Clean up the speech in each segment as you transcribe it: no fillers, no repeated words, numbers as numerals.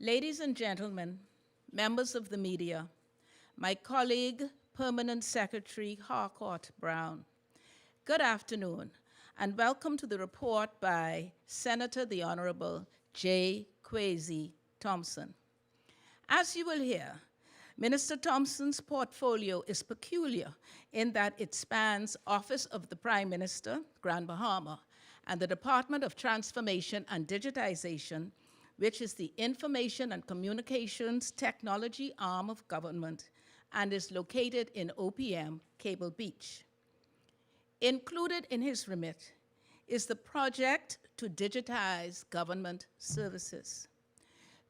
Ladies and gentlemen, members of the media, my colleague, Permanent Secretary Harcourt Brown, good afternoon, and welcome to the report by Senator the Honorable J. Kwesi Thompson. As you will hear, Minister Thompson's portfolio is peculiar in that it spans Office of the Prime Minister, Grand Bahama, and the Department of Transformation and Digitization, which is the Information and Communications Technology arm of government and is located in OPM, Cable Beach. Included in his remit is the project to digitize government services.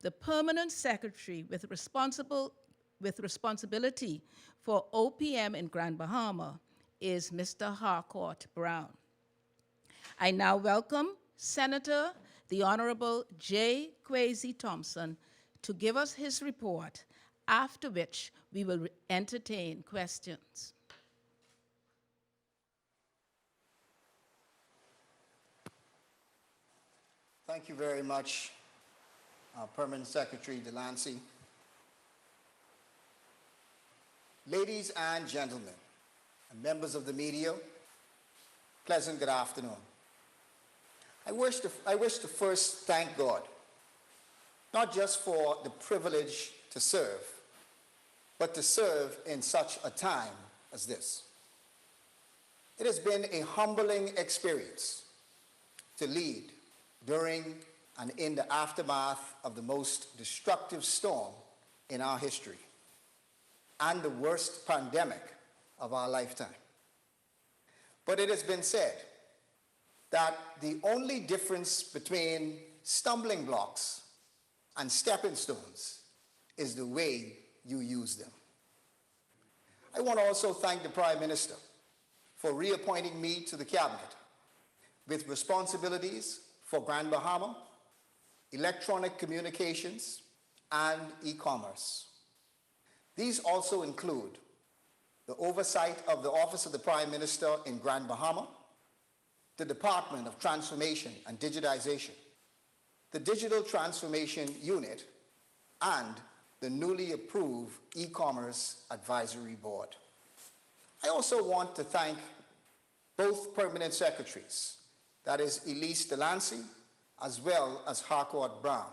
The permanent secretary with responsibility for OPM in Grand Bahama is Mr. Harcourt Brown. I now welcome Senator the Honorable J. Kwesi Thompson to give us his report, after which we will entertain questions. Thank you very much, Permanent Secretary Delancey. Ladies and gentlemen, and members of the media, pleasant good afternoon. I wish to first thank God, not just for the privilege to serve, but to serve in such a time as this. It has been a humbling experience to lead during and in the aftermath of the most destructive storm in our history and the worst pandemic of our lifetime. But it has been said that the only difference between stumbling blocks and stepping stones is the way you use them. I want to also thank the Prime Minister for reappointing me to the Cabinet with responsibilities for Grand Bahama, electronic communications, and e-commerce. These also include the oversight of the Office of the Prime Minister in Grand Bahama, the Department of Transformation and Digitization, the Digital Transformation Unit, and the newly approved E-Commerce Advisory Board. I also want to thank both permanent secretaries, that is Elise Delancey, as well as Harcourt Brown,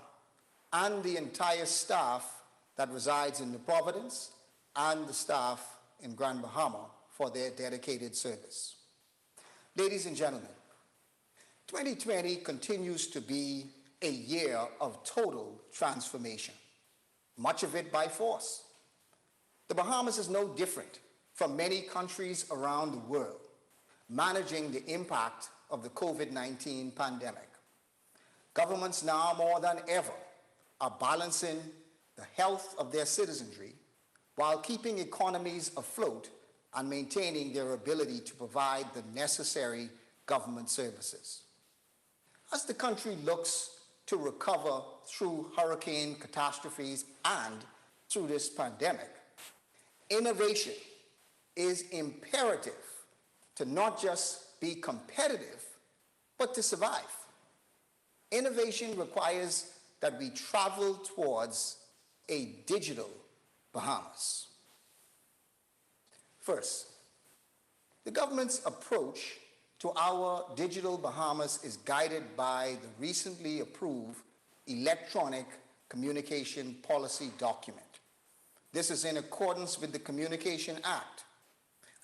and the entire staff that resides in New Providence and the staff in Grand Bahama for their dedicated service. Ladies and gentlemen, 2020 continues to be a year of total transformation, much of it by force. The Bahamas is no different from many countries around the world managing the impact of the COVID-19 pandemic. Governments now more than ever are balancing the health of their citizenry while keeping economies afloat and maintaining their ability to provide the necessary government services. As the country looks to recover through hurricane catastrophes and through this pandemic, innovation is imperative to not just be competitive, but to survive. Innovation requires that we travel towards a digital Bahamas. First, the government's approach to our digital Bahamas is guided by the recently approved Electronic Communication Policy document. This is in accordance with the Communication Act,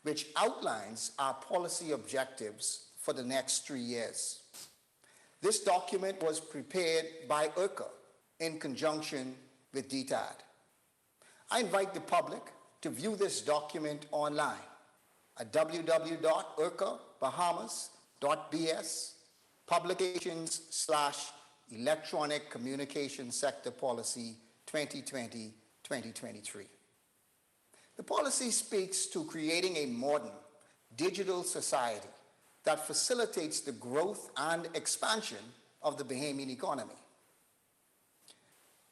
which outlines our policy objectives for the next 3 years. This document was prepared by IRCA in conjunction with DTAD. I invite the public to view this document online at www.ircabahamas.bs, publications/Electronic Communication Sector Policy 2020-2023. The policy speaks to creating a modern digital society that facilitates the growth and expansion of the Bahamian economy.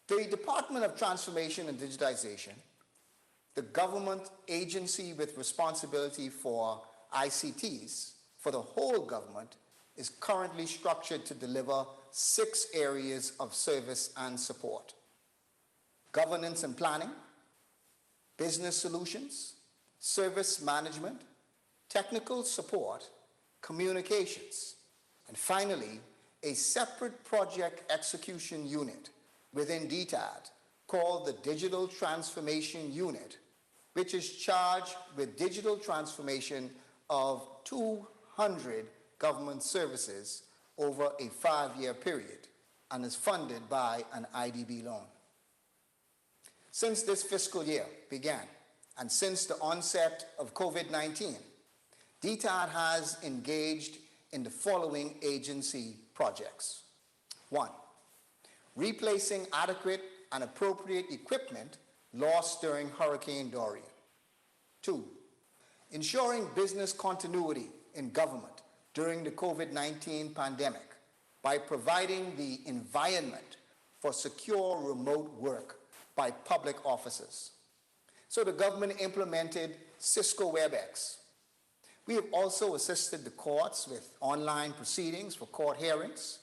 The Department of Transformation and Digitization, the government agency with responsibility for ICTs for the whole government, is currently structured to deliver 6 areas of service and support. governance and planning, business solutions, service management, technical support, communications, and finally, a separate project execution unit within DTAD called the Digital Transformation Unit, which is charged with digital transformation of 200 government services over a 5-year period and is funded by an IDB loan. Since this fiscal year began, and since the onset of COVID-19, DTAD has engaged in the following agency projects. 1, replacing adequate and appropriate equipment lost during Hurricane Dorian. 2, ensuring business continuity in government during the COVID-19 pandemic by providing the environment for secure remote work by public officers. So the government implemented Cisco WebEx. We have also assisted the courts with online proceedings for court hearings,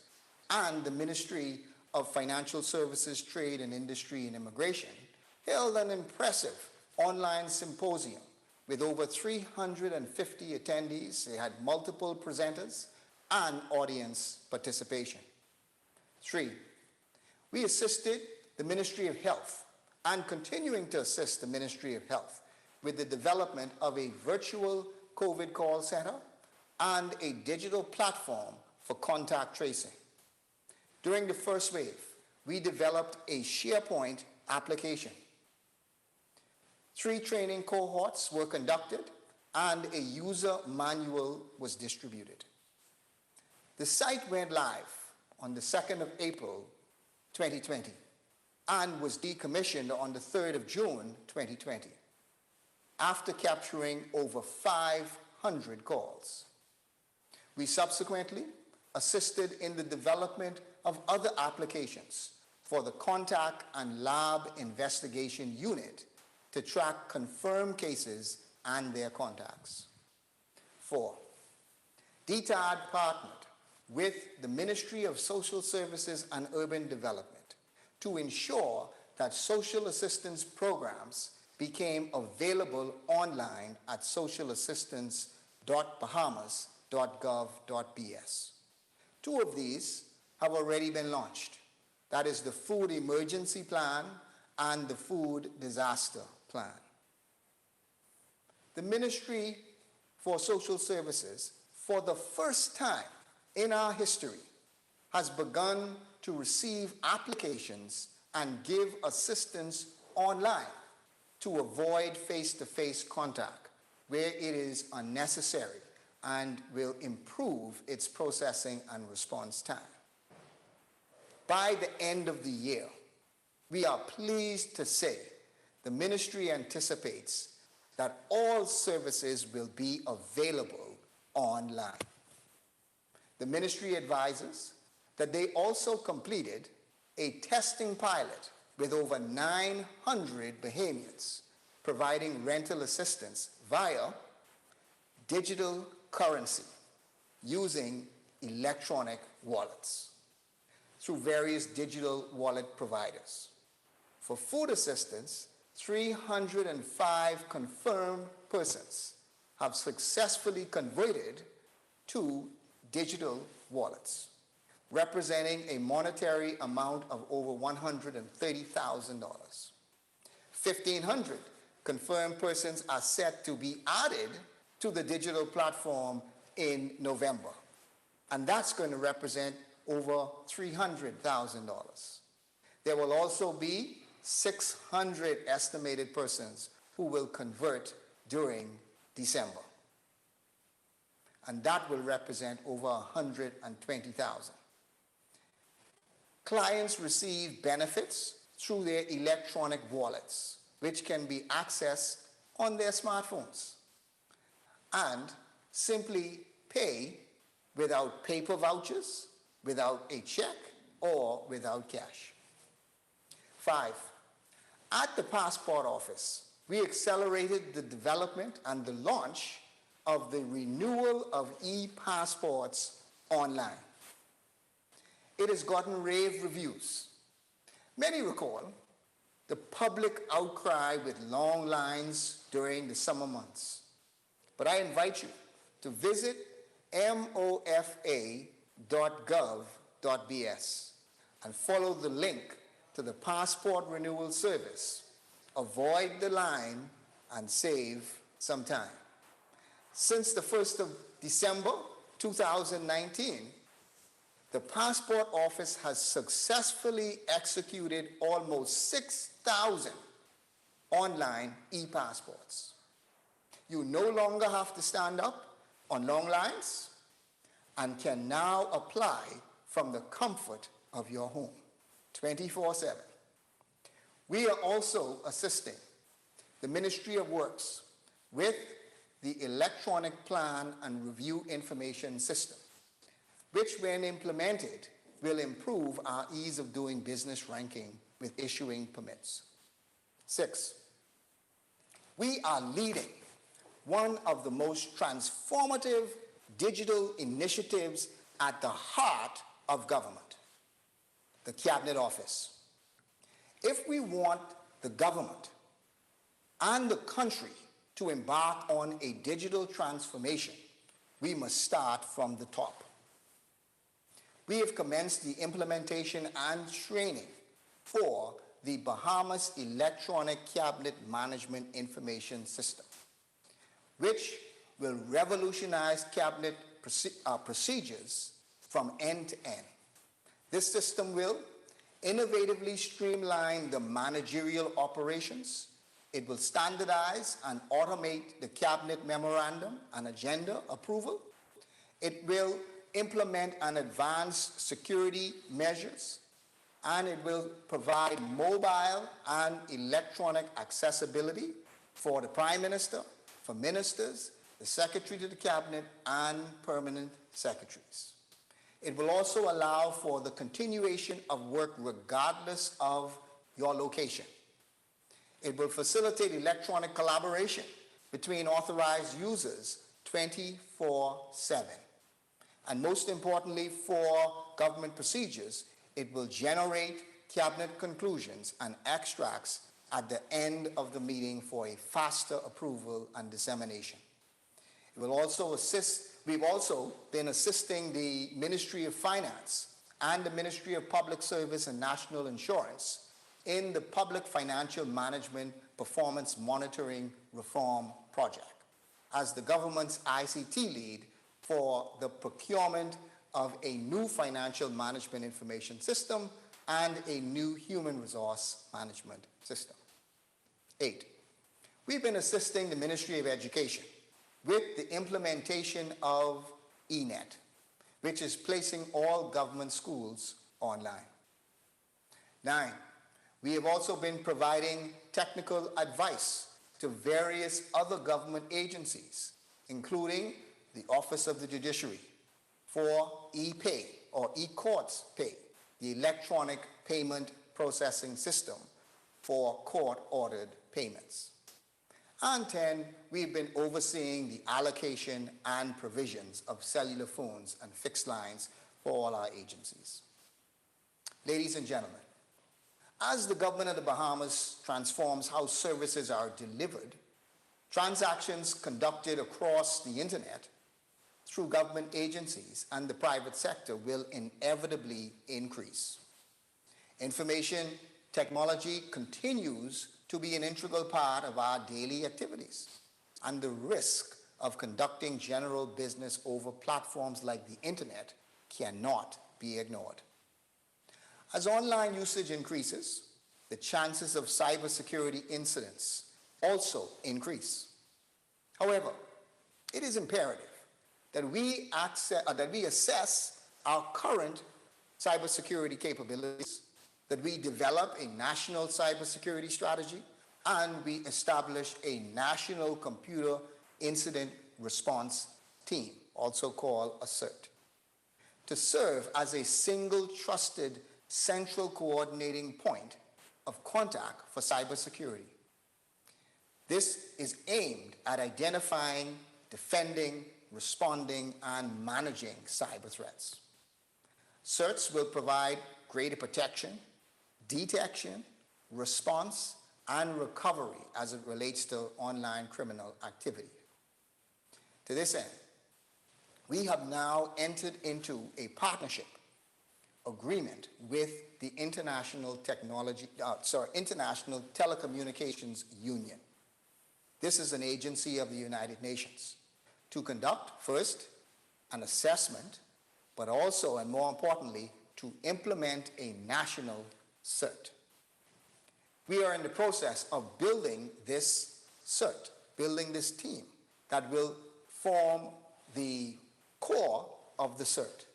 and the Ministry of Financial Services, Trade and Industry and Immigration held an impressive online symposium with over 350 attendees. They had multiple presenters and audience participation. 3, we assisted the Ministry of Health and continuing to assist the Ministry of Health with the development of a virtual COVID call center and a digital platform for contact tracing. During the first wave, we developed a SharePoint application. 3 training cohorts were conducted and a user manual was distributed. The site went live on the 2nd of April 2020 and was decommissioned on the 3rd of June 2020 after capturing over 500 calls. We subsequently assisted in the development of other applications for the Contact and Lab Investigation Unit to track confirmed cases and their contacts. 4, DTAD partnered with the Ministry of Social Services and Urban Development to ensure that social assistance programs became available online at socialassistance.bahamas.gov.bs. 2 of these have already been launched. That is the Food Emergency Plan and the Food Disaster Plan. The Ministry for Social Services, for the first time in our history, has begun to receive applications and give assistance online to avoid face-to-face contact where it is unnecessary and will improve its processing and response time. By the end of the year, we are pleased to say the ministry anticipates that all services will be available online. The ministry advises that they also completed a testing pilot with over 900 Bahamians providing rental assistance via digital currency using electronic wallets through various digital wallet providers. For food assistance, 305 confirmed persons have successfully converted to digital wallets, representing a monetary amount of over $130,000. 1,500 confirmed persons are set to be added to the digital platform in November, and that's going to represent over $300,000. There will also be 600 estimated persons who will convert during December, and that will represent over 120,000. Clients receive benefits through their electronic wallets, which can be accessed on their smartphones, and simply pay without paper vouchers, without a check, or without cash. 5, at the Passport Office, we accelerated the development and the launch of the renewal of e-passports online. It has gotten rave reviews. Many recall the public outcry with long lines during the summer months. But I invite you to visit mofa.gov.bs and follow the link to the passport renewal service. Avoid the line and save some time. Since the 1st of December 2019, the Passport Office has successfully executed almost 6,000 online e-passports. You no longer have to stand up on long lines and can now apply from the comfort of your home, 24/7. We are also assisting the Ministry of Works with the Electronic Plan and Review Information System, which, when implemented, will improve our ease of doing business ranking with issuing permits. 6, we are leading one of the most transformative digital initiatives at the heart of government, the Cabinet Office. If we want the government and the country to embark on a digital transformation, we must start from the top. We have commenced the implementation and training for the Bahamas Electronic Cabinet Management Information System, which will revolutionize cabinet procedures from end to end. This system will innovatively streamline the managerial operations. It will standardize and automate the cabinet memorandum and agenda approval. It will implement and advance security measures, and it will provide mobile and electronic accessibility for the Prime Minister, for ministers, the Secretary to the Cabinet, and permanent secretaries. It will also allow for the continuation of work regardless of your location. It will facilitate electronic collaboration between authorized users 24/7. And most importantly, for government procedures, it will generate cabinet conclusions and extracts at the end of the meeting for a faster approval and dissemination. It will also assist. We've also been assisting the Ministry of Finance and the Ministry of Public Service and National Insurance in the Public Financial Management Performance Monitoring Reform Project as the government's ICT lead for the procurement of a new financial management information system and a new human resource management system. 8, we've been assisting the Ministry of Education with the implementation of eNet, which is placing all government schools online. 9, we have also been providing technical advice to various other government agencies, including the Office of the Judiciary, for ePay or eCourts Pay, the electronic payment processing system for court-ordered payments. And 10, we've been overseeing the allocation and provisions of cellular phones and fixed lines for all our agencies. Ladies and gentlemen, as the government of the Bahamas transforms how services are delivered, transactions conducted across the internet through government agencies and the private sector will inevitably increase. Information technology continues to be an integral part of our daily activities, and the risk of conducting general business over platforms like the internet cannot be ignored. As online usage increases, the chances of cybersecurity incidents also increase. However, it is imperative that we assess our current cybersecurity capabilities, that we develop a national cybersecurity strategy, and we establish a national computer incident response team, also called a CERT, to serve as a single trusted central coordinating point of contact for cybersecurity. This is aimed at identifying, defending, responding, and managing cyber threats. CERTs will provide greater protection, detection, response, and recovery as it relates to online criminal activity. To this end, we have now entered into a partnership agreement with the International Telecommunications Union. This is an agency of the United Nations to conduct, first, an assessment, but also, and more importantly, to implement a national CERT. We are in the process of building this CERT, building this team that will form the core of the CERT.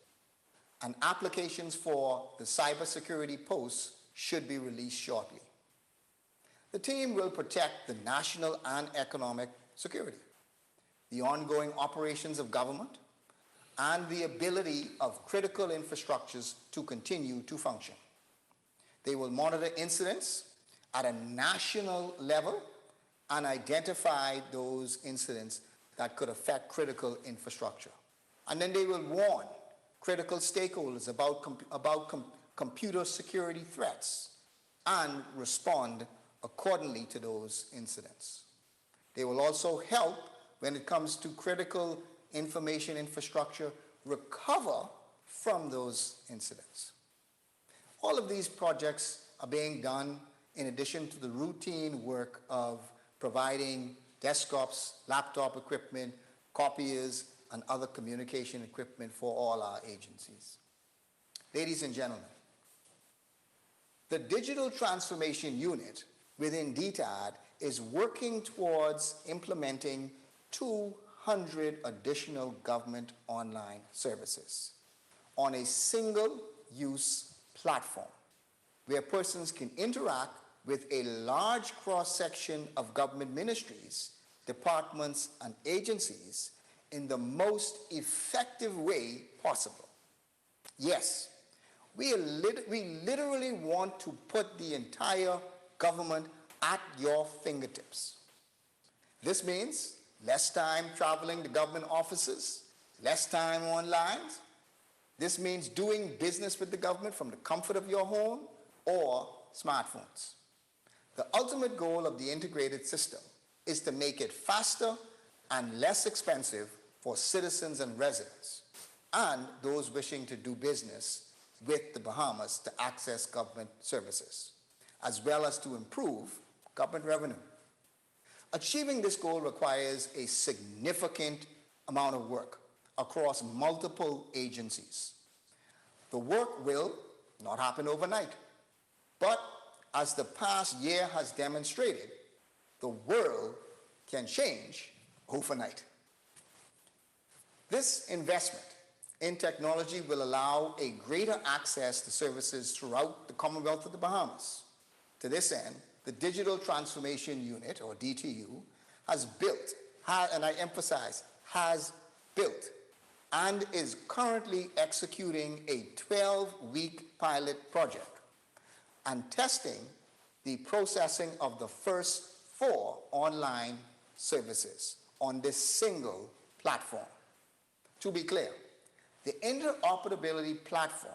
And applications for the cybersecurity posts should be released shortly. The team will protect the national and economic security, the ongoing operations of government, and the ability of critical infrastructures to continue to function. They will monitor incidents at a national level and identify those incidents that could affect critical infrastructure. And then they will warn critical stakeholders about computer security threats and respond accordingly to those incidents. They will also help when it comes to critical information infrastructure recover from those incidents. All of these projects are being done in addition to the routine work of providing desktops, laptop equipment, copiers, and other communication equipment for all our agencies. Ladies and gentlemen, the Digital Transformation Unit within DTAD is working towards implementing 200 additional government online services on a single-use platform where persons can interact with a large cross-section of government ministries, departments, and agencies in the most effective way possible. Yes, we literally want to put the entire government at your fingertips. This means less time traveling to government offices, less time online. This means doing business with the government from the comfort of your home or smartphones. The ultimate goal of the integrated system is to make it faster and less expensive for citizens and residents, and those wishing to do business with the Bahamas to access government services, as well as to improve government revenue. Achieving this goal requires a significant amount of work across multiple agencies. The work will not happen overnight, but as the past year has demonstrated, the world can change overnight. This investment in technology will allow a greater access to services throughout the Commonwealth of the Bahamas. To this end, the Digital Transformation Unit, or DTU, has built, and I emphasize, has built, and is currently executing a 12-week pilot project and testing the processing of the first 4 online services on this single platform. To be clear, the interoperability platform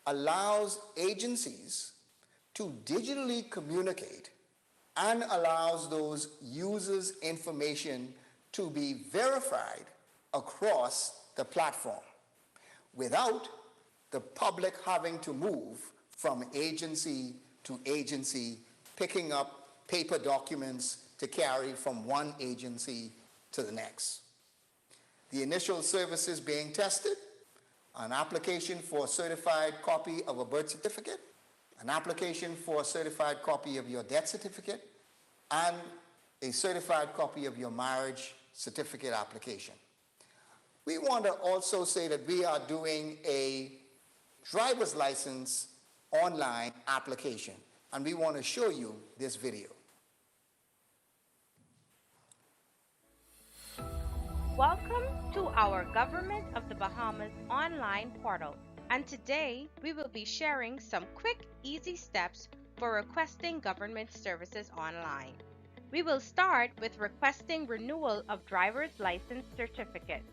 allows agencies to digitally communicate and allows those users' information to be verified across the platform without the public having to move from agency to agency, picking up paper documents to carry from one agency to the next. The initial services being tested: an application for a certified copy of a birth certificate, an application for a certified copy of your death certificate, and a certified copy of your marriage certificate application. We want to also say that we are doing a driver's license online application, and we want to show you this video. Welcome to our Government of the Bahamas online portal, and today we will be sharing some quick, easy steps for requesting government services online. We will start with requesting renewal of driver's license certificate.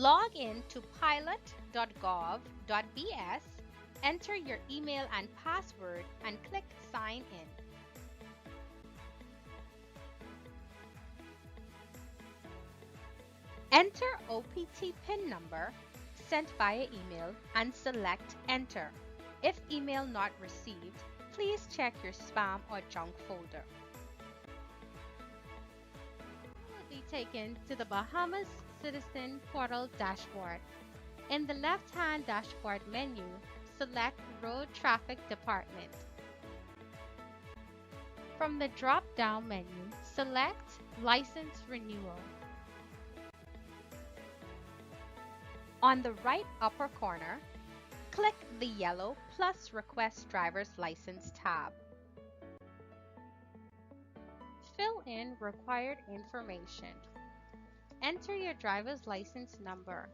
Log in to pilot.gov.bs, enter your email and password, and click Sign In. Enter OPT PIN number sent via email and select Enter. If email not received, please check your spam or junk folder. You will be taken to the Bahamas Citizen Portal dashboard. In the left-hand dashboard menu, select Road Traffic Department. From the drop-down menu, select License Renewal. On the right upper corner, click the yellow plus Request Driver's License tab. Fill in required information. Enter your driver's license number.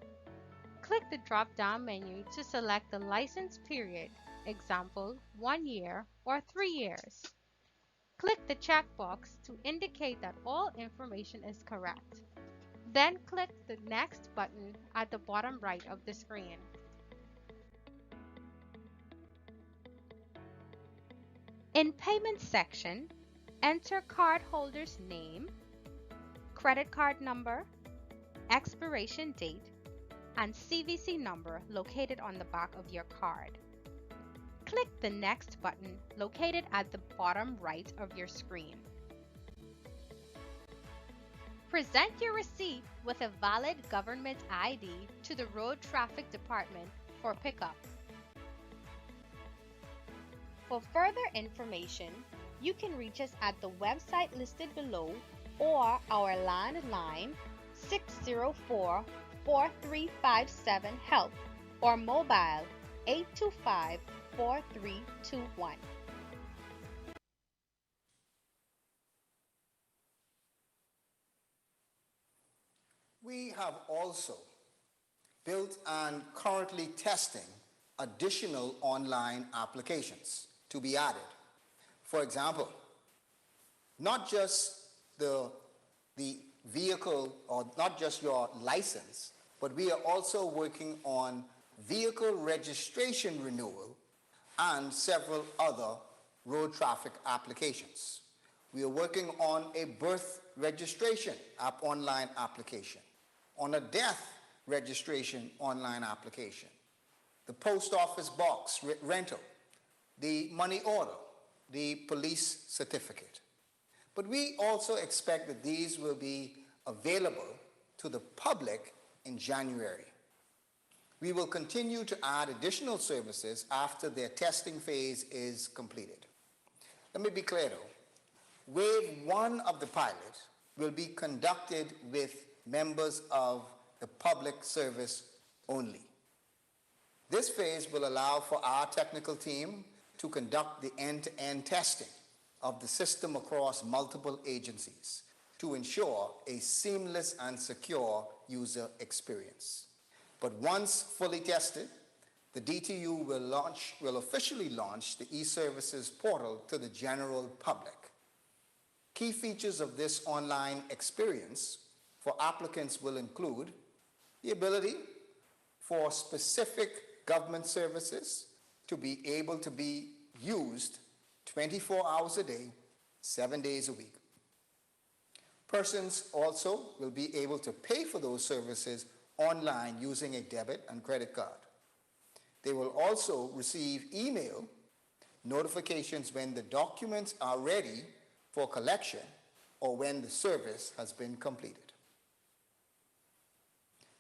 Click the drop-down menu to select the license period, example 1 year or 3 years. Click the checkbox to indicate that all information is correct. Then click the Next button at the bottom right of the screen. In Payment section, enter cardholder's name, credit card number, expiration date, and CVC number located on the back of your card. Click the Next button located at the bottom right of your screen. Present your receipt with a valid government ID to the Road Traffic Department for pickup. For further information, you can reach us at the website listed below or our landline 604-4357 or mobile 825-4321. We have also built and currently testing additional online applications to be added. For example, not just the vehicle or not just your license, but we are also working on vehicle registration renewal and several other road traffic applications. We are working on a birth registration online application, on a death registration online application, the post office box rental, the money order, the police certificate. But we also expect that these will be available to the public in January. We will continue to add additional services after their testing phase is completed. Let me be clear though, Wave 1 of the pilot will be conducted with members of the public service only. This phase will allow for our technical team to conduct the end-to-end testing of the system across multiple agencies to ensure a seamless and secure user experience. But once fully tested, the DTU will officially launch the e-services portal to the general public. Key features of this online experience for applicants will include the ability for specific government services to be able to be used 24 hours a day, 7 days a week. Persons also will be able to pay for those services online using a debit and credit card. They will also receive email notifications when the documents are ready for collection or when the service has been completed.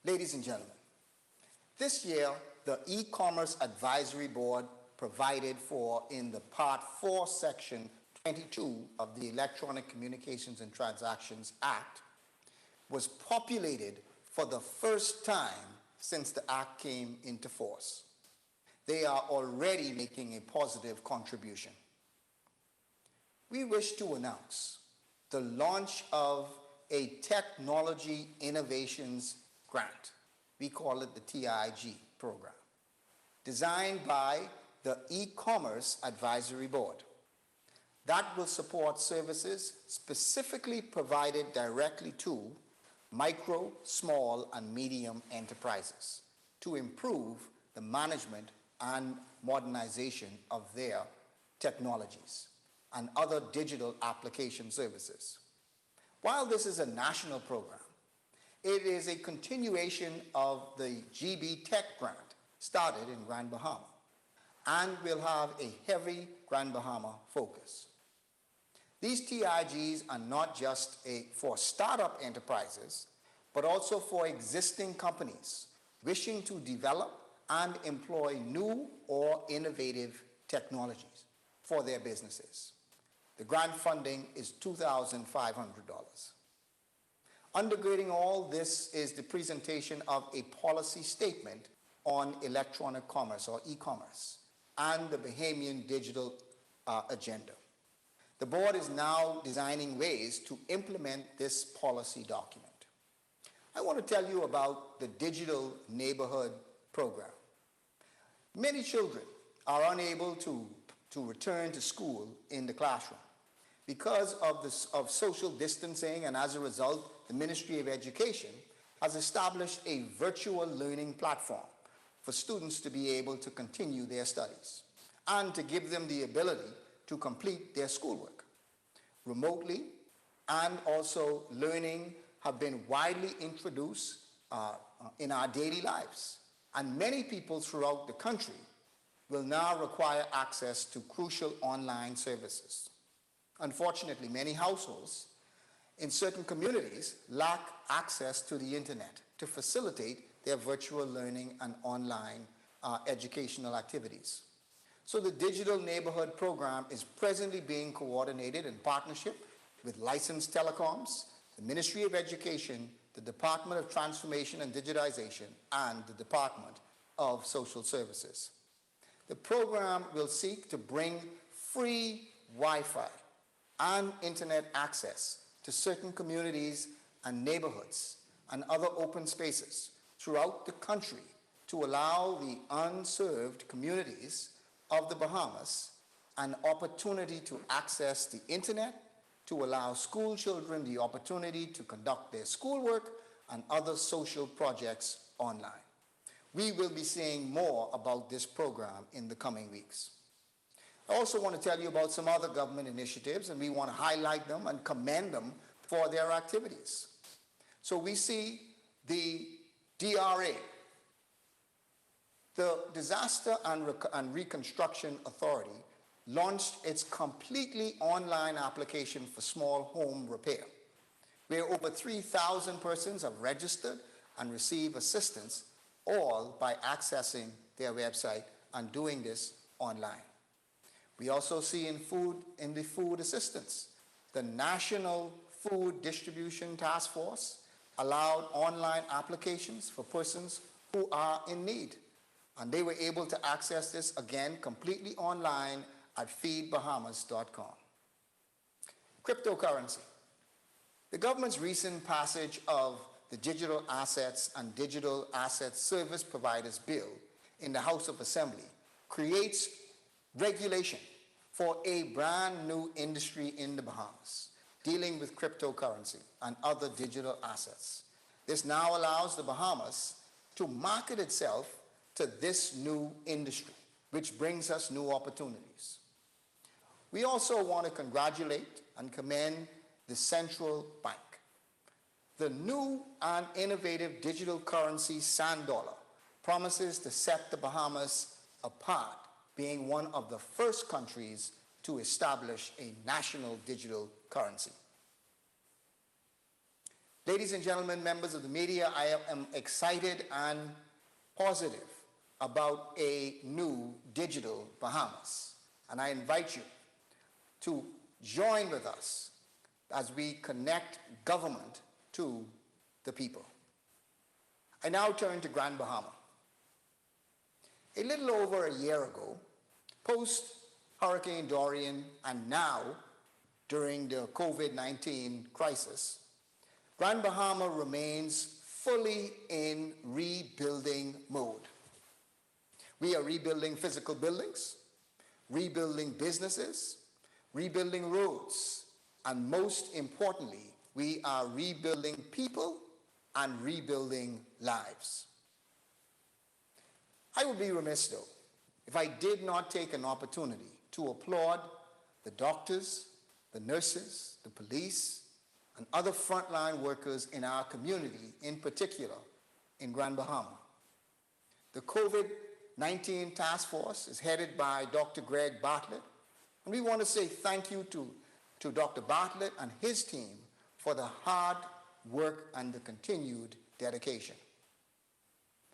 Ladies and gentlemen, this year the E-commerce Advisory Board provided for in the Part 4, Section 22 of the Electronic Communications and Transactions Act was populated for the first time since the Act came into force. They are already making a positive contribution. We wish to announce the launch of a Technology Innovations Grant. We call it the TIG program, designed by the E-commerce Advisory Board. That will support services specifically provided directly to micro, small, and medium enterprises to improve the management and modernization of their technologies and other digital application services. While this is a national program, it is a continuation of the GB Tech Grant started in Grand Bahama and will have a heavy Grand Bahama focus. These TIGs are not just for startup enterprises, but also for existing companies wishing to develop and employ new or innovative technologies for their businesses. The grant funding is $2,500. Undergirding all this is the presentation of a policy statement on electronic commerce or e-commerce and the Bahamian digital agenda. The board is now designing ways to implement this policy document. I want to tell you about the Digital Neighborhood Program. Many children are unable to return to school in the classroom because of social distancing, and as a result, the Ministry of Education has established a virtual learning platform for students to be able to continue their studies and to give them the ability to complete their schoolwork. Remotely and also learning have been widely introduced in our daily lives, and many people throughout the country will now require access to crucial online services. Unfortunately, many households in certain communities lack access to the internet to facilitate their virtual learning and online educational activities. So the Digital Neighborhood Program is presently being coordinated in partnership with licensed telecoms, the Ministry of Education, the Department of Transformation and Digitization, and the Department of Social Services. The program will seek to bring free Wi-Fi and internet access to certain communities and neighborhoods and other open spaces throughout the country to allow the unserved communities of the Bahamas an opportunity to access the internet, to allow school children the opportunity to conduct their schoolwork and other social projects online. We will be seeing more about this program in the coming weeks. I also want to tell you about some other government initiatives, and we want to highlight them and commend them for their activities. So we see the DRA, the Disaster and Reconstruction Authority, launched its completely online application for small home repair, where over 3,000 persons have registered and received assistance, all by accessing their website and doing this online. We also see in the food assistance, the National Food Distribution Task Force allowed online applications for persons who are in need. And they were able to access this, again, completely online at feedbahamas.com. Cryptocurrency. The government's recent passage of the Digital Assets and Digital Assets Service Providers Bill in the House of Assembly creates regulation for a brand new industry in the Bahamas dealing with cryptocurrency and other digital assets. This now allows the Bahamas to market itself to this new industry, which brings us new opportunities. We also want to congratulate and commend the Central Bank. The new and innovative digital currency Sand Dollar promises to set the Bahamas apart, being one of the first countries to establish a national digital currency. Ladies and gentlemen, members of the media, I am excited and positive about a new digital Bahamas, and I invite you to join with us as we connect government to the people. I now turn to Grand Bahama. A little over a year ago, post-Hurricane Dorian and now during the COVID-19 crisis, Grand Bahama remains fully in rebuilding mode. We are rebuilding physical buildings, rebuilding businesses, rebuilding roads, and most importantly, we are rebuilding people and rebuilding lives. I would be remiss, though, if I did not take an opportunity to applaud the doctors, the nurses, the police, and other frontline workers in our community, in particular in Grand Bahama. The COVID-19 task force is headed by Dr. Greg Bartlett, and we want to say thank you to Dr. Bartlett and his team for the hard work and the continued dedication.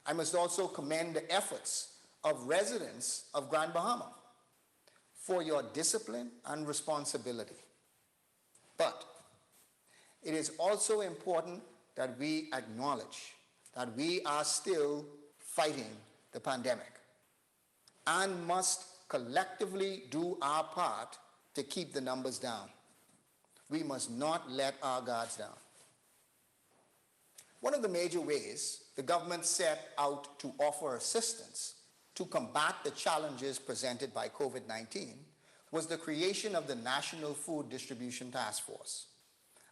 I must also commend the efforts of residents of Grand Bahama for your discipline and responsibility. But it is also important that we acknowledge that we are still fighting the pandemic and must collectively do our part to keep the numbers down. We must not let our guards down. One of the major ways the government set out to offer assistance to combat the challenges presented by COVID-19 was the creation of the National Food Distribution Task Force,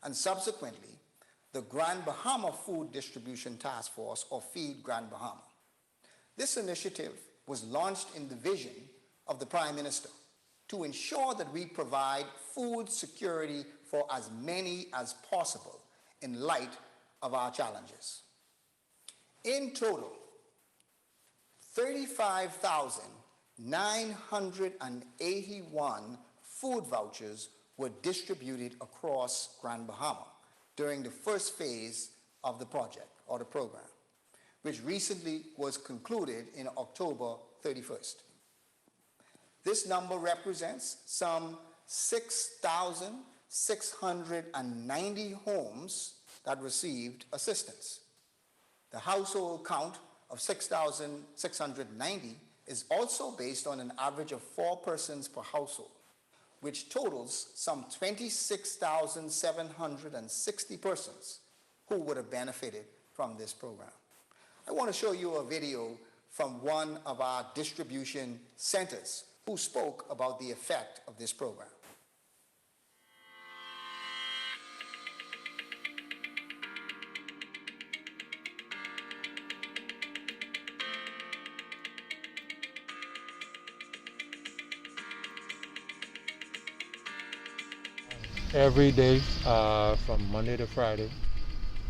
and subsequently, the Grand Bahama Food Distribution Task Force, or Feed Grand Bahama. This initiative was launched in the vision of the Prime Minister to ensure that we provide food security for as many as possible in light of our challenges. In total, 35,981 food vouchers were distributed across Grand Bahama during the first phase of the project or the program, which recently was concluded in October 31st. This number represents some 6,690 homes that received assistance. The household count of 6,690 is also based on an average of 4 persons per household, which totals some 26,760 persons who would have benefited from this program. I want to show you a video from one of our distribution centers who spoke about the effect of this program. Every day from Monday to Friday,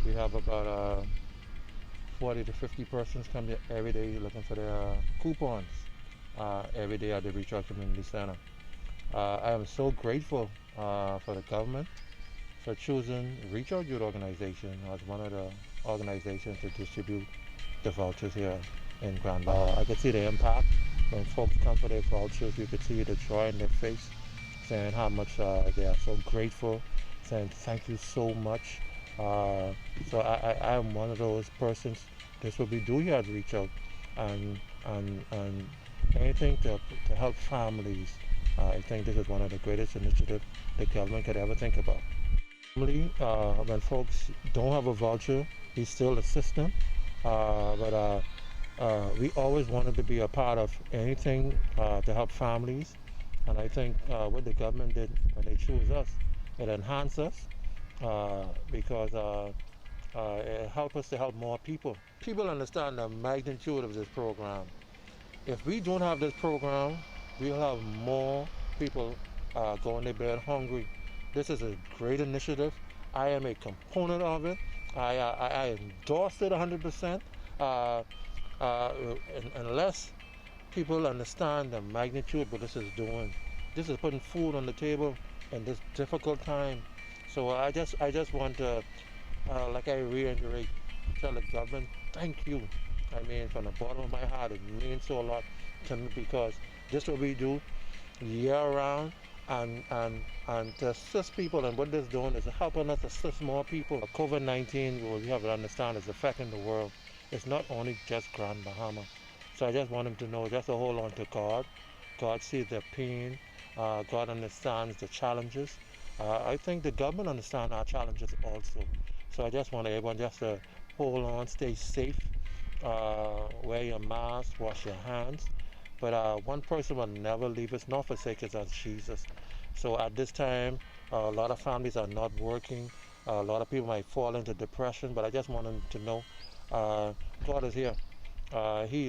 we have about 40 to 50 persons come here every day looking for their coupons every day at the Reach Out Community Center. I am so grateful for the government for choosing Reach Out Youth Organization as one of the organizations to distribute the vouchers here in Grand Bahama. I could see the impact when folks come for their vouchers. You could see the joy in their face, saying how much they are so grateful, saying thank you so much. So I am one of those persons. This is what we do here at Reach Out, and anything to help families. I think this is one of the greatest initiatives the government could ever think about. Normally, when folks don't have a voucher, we still assist them, but we always wanted to be a part of anything to help families. And I think what the government did when they chose us, it enhanced us because it helped us to help more people. People understand the magnitude of this program. If we don't have this program, we'll have more people going to bed hungry. This is a great initiative. I am a component of it. I endorse it 100%. Unless people understand the magnitude of what this is doing. This is putting food on the table in this difficult time. So I just want to, like I reiterate, tell the government, thank you. I mean, from the bottom of my heart, it means so a lot to me because this is what we do year round, and to assist people. And what this is doing is helping us assist more people. COVID-19, what we have to understand, is affecting the world. It's not only just Grand Bahama. So I just want them to know just to hold on to God. God sees their pain. God understands the challenges. I think the government understands our challenges also. So I just want everyone just to hold on, stay safe, wear your mask, wash your hands. But one person will never leave us nor forsake us as Jesus. So at this time, a lot of families are not working. A lot of people might fall into depression, but I just want them to know uh, God is here. He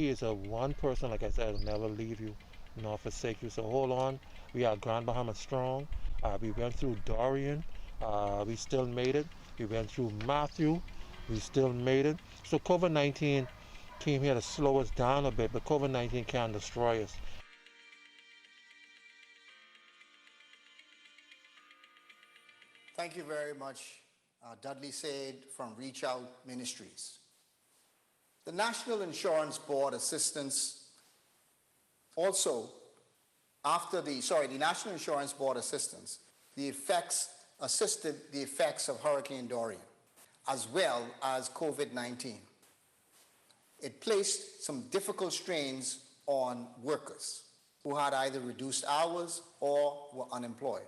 is a one person, like I said, will never leave you nor forsake you. So hold on. We are Grand Bahama strong. We went through Dorian. We still made it. We went through Matthew. We still made it. So COVID-19 came here to slow us down a bit, but COVID-19 can't destroy us. Thank you very much, Dudley Said from Reach Out Ministries. The National Insurance Board assistance also, the National Insurance Board assistance, assisted the effects of Hurricane Dorian, as well as COVID-19. It placed some difficult strains on workers who had either reduced hours or were unemployed.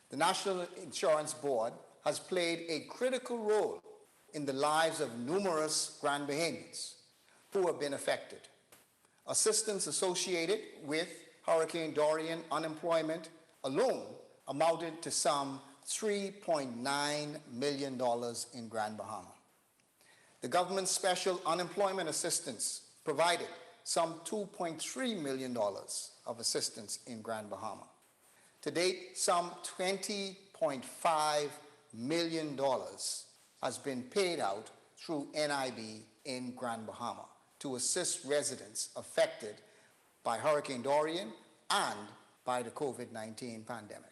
The National Insurance Board has played a critical role in the lives of numerous Grand Bahamians who have been affected. Assistance associated with Hurricane Dorian unemployment alone amounted to some $3.9 million in Grand Bahama. The government's special unemployment assistance provided some $2.3 million of assistance in Grand Bahama. To date, some $20.5 million has been paid out through NIB in Grand Bahama to assist residents affected by Hurricane Dorian and by the COVID-19 pandemic.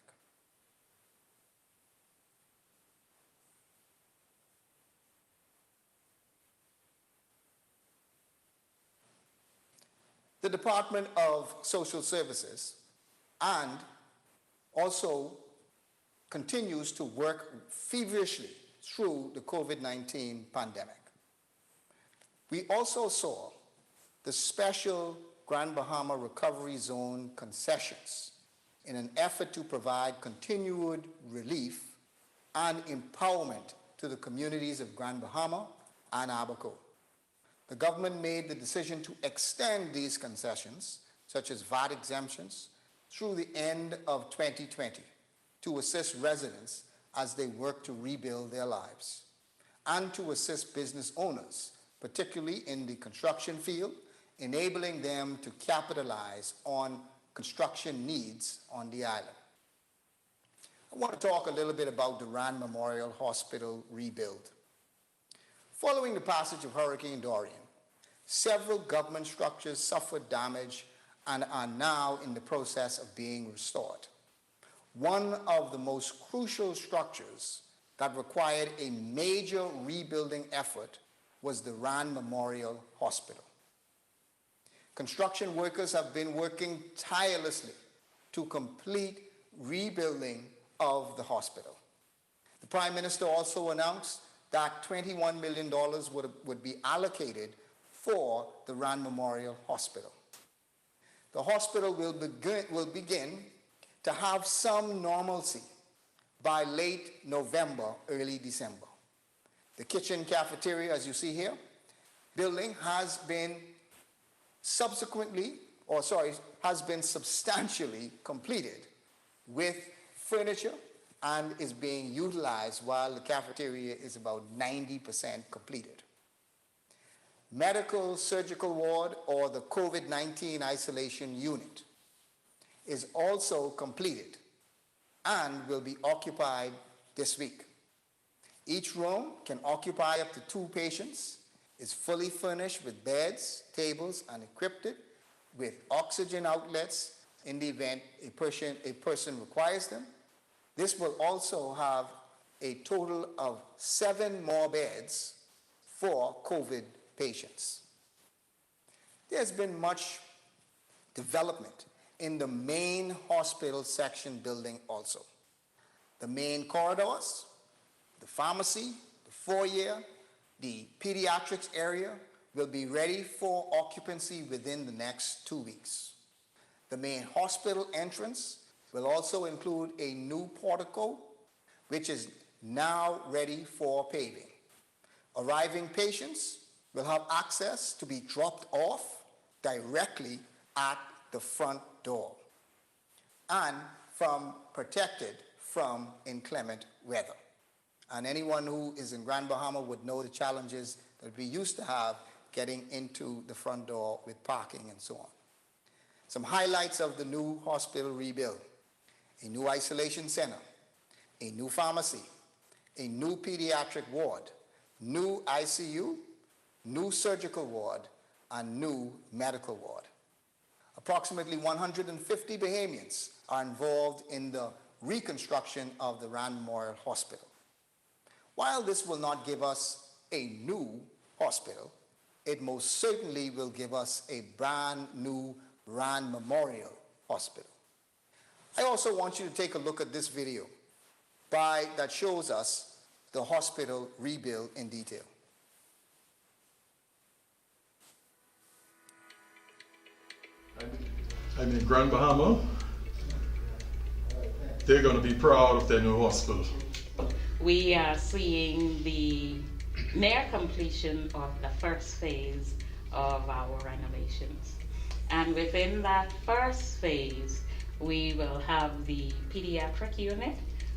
The Department of Social Services and also continues to work feverishly through the COVID-19 pandemic. We also saw the special Grand Bahama Recovery Zone concessions in an effort to provide continued relief and empowerment to the communities of Grand Bahama and Abaco. The government made the decision to extend these concessions, such as VAT exemptions, through the end of 2020 to assist residents as they work to rebuild their lives, and to assist business owners, particularly in the construction field, enabling them to capitalize on construction needs on the island. I want to talk a little bit about the Rand Memorial Hospital rebuild. Following the passage of Hurricane Dorian, several government structures suffered damage and are now in the process of being restored. One of the most crucial structures that required a major rebuilding effort was the Rand Memorial Hospital. Construction workers have been working tirelessly to complete rebuilding of the hospital. The Prime Minister also announced that $21 million would be allocated for the Rand Memorial Hospital. The hospital will begin to have some normalcy by late November, early December. The kitchen cafeteria, as you see here, building has been substantially completed with furniture and is being utilized while the cafeteria is about 90% completed. Medical surgical ward, or the COVID-19 isolation unit, is also completed and will be occupied this week. Each room can occupy up to 2 patients, is fully furnished with beds, tables, and equipped with oxygen outlets in the event a person requires them. This will also have a total of 7 more beds for COVID patients. There's been much development in the main hospital section building also. The main corridors, the pharmacy, the foyer, the pediatrics area will be ready for occupancy within the next 2 weeks. The main hospital entrance will also include a new portico, which is now ready for paving. Arriving patients will have access to be dropped off directly at the front door and protected from inclement weather. And anyone who is in Grand Bahama would know the challenges that we used to have getting into the front door with parking and so on. Some highlights of the new hospital rebuild: a new isolation center, a new pharmacy, a new pediatric ward, new ICU, new surgical ward, and new medical ward. Approximately 150 Bahamians are involved in the reconstruction of the Rand Memorial Hospital. While this will not give us a new hospital, it most certainly will give us a brand new Rand Memorial Hospital. I also want you to take a look at this video that shows us the hospital rebuild in detail. I'm in Grand Bahama. They're going to be proud of their new hospital. We are seeing the near completion of the first phase of our renovations. And within that first phase, we will have the pediatric unit,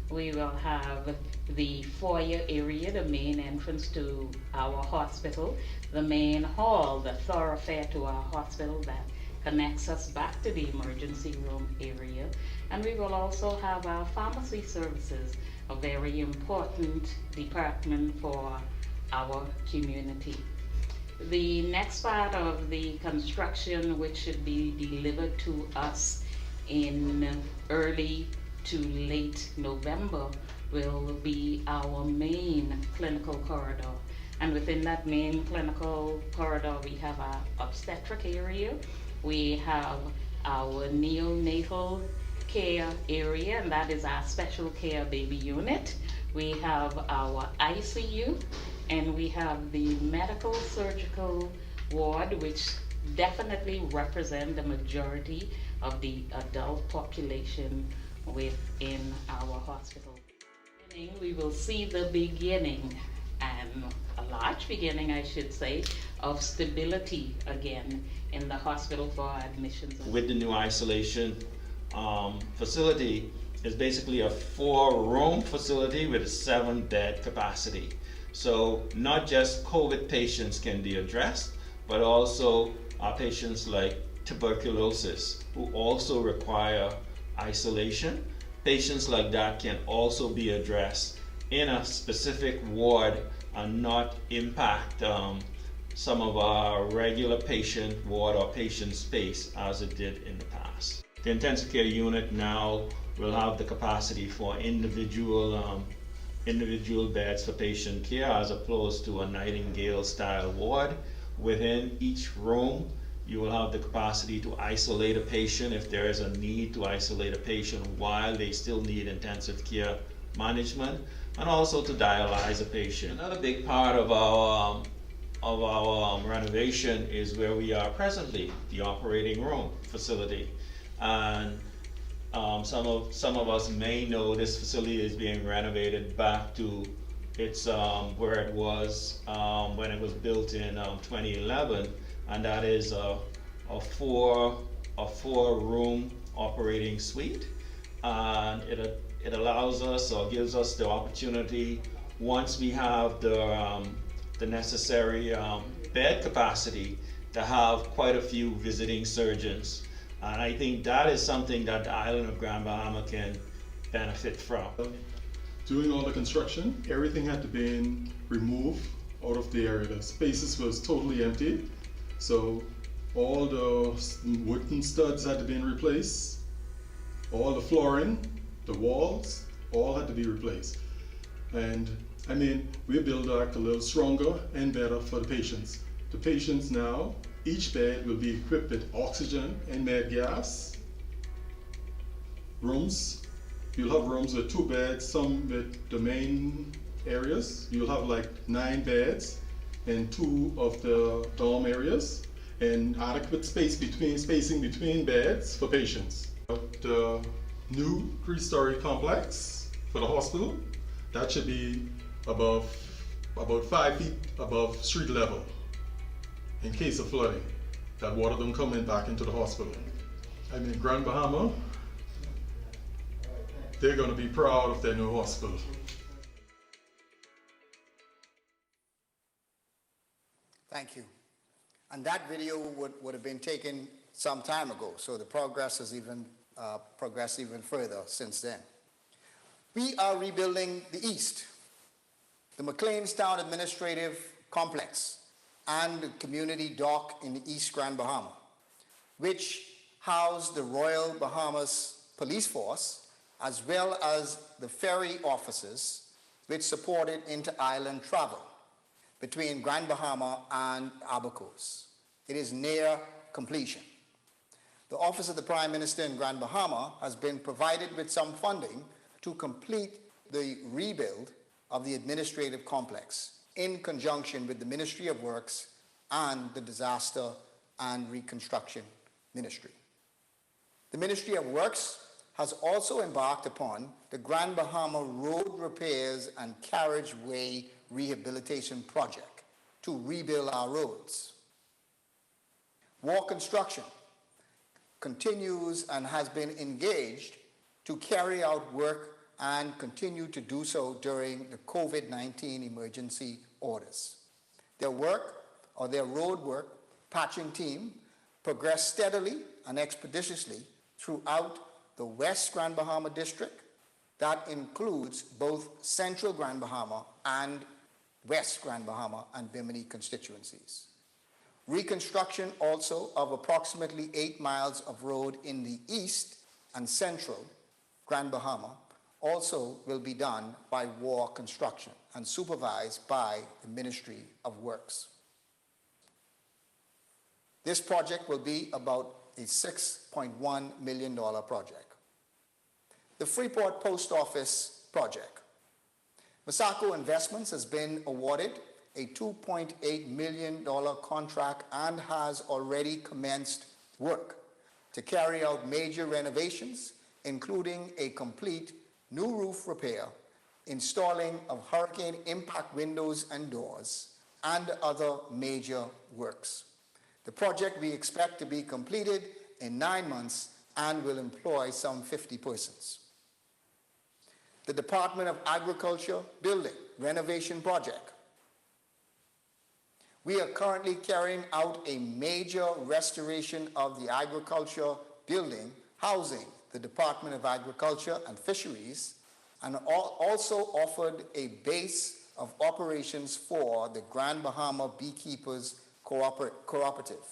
we will have the foyer area, the main entrance to our hospital, the main hall, the thoroughfare to our hospital that connects us back to the emergency room area. And we will also have our pharmacy services, a very important department for our community. The next part of the construction, which should be delivered to us in early to late November, will be our main clinical corridor. And within that main clinical corridor, we have our obstetric area, we have our neonatal care area, and that is our special care baby unit. We have our ICU, and we have the medical surgical ward, which definitely represent the majority of the adult population within our hospital. We will see the beginning, and a large beginning, I should say, of stability again in the hospital for admissions. With the new isolation facility, is basically a 4-room facility with a 7-bed capacity. So not just COVID patients can be addressed, but also patients like tuberculosis who also require isolation. Patients like that can also be addressed in a specific ward and not impact some of our regular patient ward or patient space as it did in the past. The intensive care unit now will have the capacity for individual beds for patient care, as opposed to a Nightingale style ward. Within each room, you will have the capacity to isolate a patient if there is a need to isolate a patient while they still need intensive care management, and also to dialyze a patient. Another big part of our renovation is where we are presently, the operating room facility. And some of us may know this facility is being renovated back to its where it was when it was built in 2011, and that is a 4-room operating suite. And it allows us, or gives us the opportunity, once we have the necessary bed capacity, to have quite a few visiting surgeons. And I think that is something that the island of Grand Bahama can benefit from. During all the construction, everything had to be removed out of the area. The spaces was totally empty. So all the wooden studs had to be replaced. All the flooring, the walls, all had to be replaced. And I mean, we built back a little stronger and better for the patients. The patients now, each bed will be equipped with oxygen and med gas. Rooms, you'll have rooms with 2 beds, some with the main areas. You'll have like 9 beds and 2 of the dorm areas, and adequate spacing between beds for patients. The new 3-story complex for the hospital, that should be about 5 feet above street level in case of flooding, that water don't come in back into the hospital. I'm in Grand Bahama. they're going to be proud of their new hospital. Thank you. And that video would have been taken some time ago, so the progress has even progressed even further since then. We are rebuilding the East, the McLeanstown Administrative Complex, and the community dock in the East Grand Bahama, which housed the Royal Bahamas Police Force, as well as the ferry offices, which supported inter-island travel between Grand Bahama and Abacos. It is near completion. The Office of the Prime Minister in Grand Bahama has been provided with some funding to complete the rebuild of the administrative complex in conjunction with the Ministry of Works and the Disaster and Reconstruction Ministry. The Ministry of Works has also embarked upon the Grand Bahama Road Repairs and Carriageway Rehabilitation Project to rebuild our roads. War Construction continues and has been engaged to carry out work and continue to do so during the COVID-19 emergency orders. Their road work patching team progressed steadily and expeditiously throughout the West Grand Bahama District. That includes both Central Grand Bahama and West Grand Bahama and Bimini constituencies. Reconstruction also of approximately 8 miles of road in the East and Central Grand Bahama also will be done by War Construction and supervised by the Ministry of Works. This project will be about a $6.1 million project. The Freeport Post Office project. Masako Investments has been awarded a $2.8 million contract and has already commenced work to carry out major renovations, including a complete new roof repair, installing of hurricane impact windows and doors, and other major works. The project we expect to be completed in 9 months and will employ some 50 persons. The Department of Agriculture building renovation project. We are currently carrying out a major restoration of the agriculture building housing the Department of Agriculture and Fisheries, and also offered a base of operations for the Grand Bahama Beekeepers Cooperative,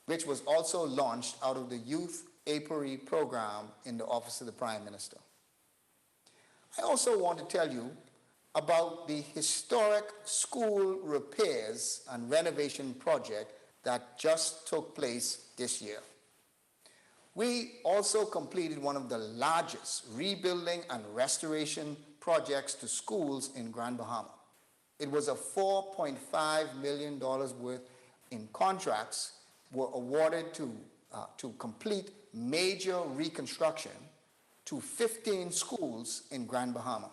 which was also launched out of the Youth Apiary Program in the Office of the Prime Minister. I also want to tell you about the historic school repairs and renovation project that just took place this year. We also completed one of the largest rebuilding and restoration projects to schools in Grand Bahama. It was a $4.5 million worth in contracts were awarded to complete major reconstruction to 15 schools in Grand Bahama.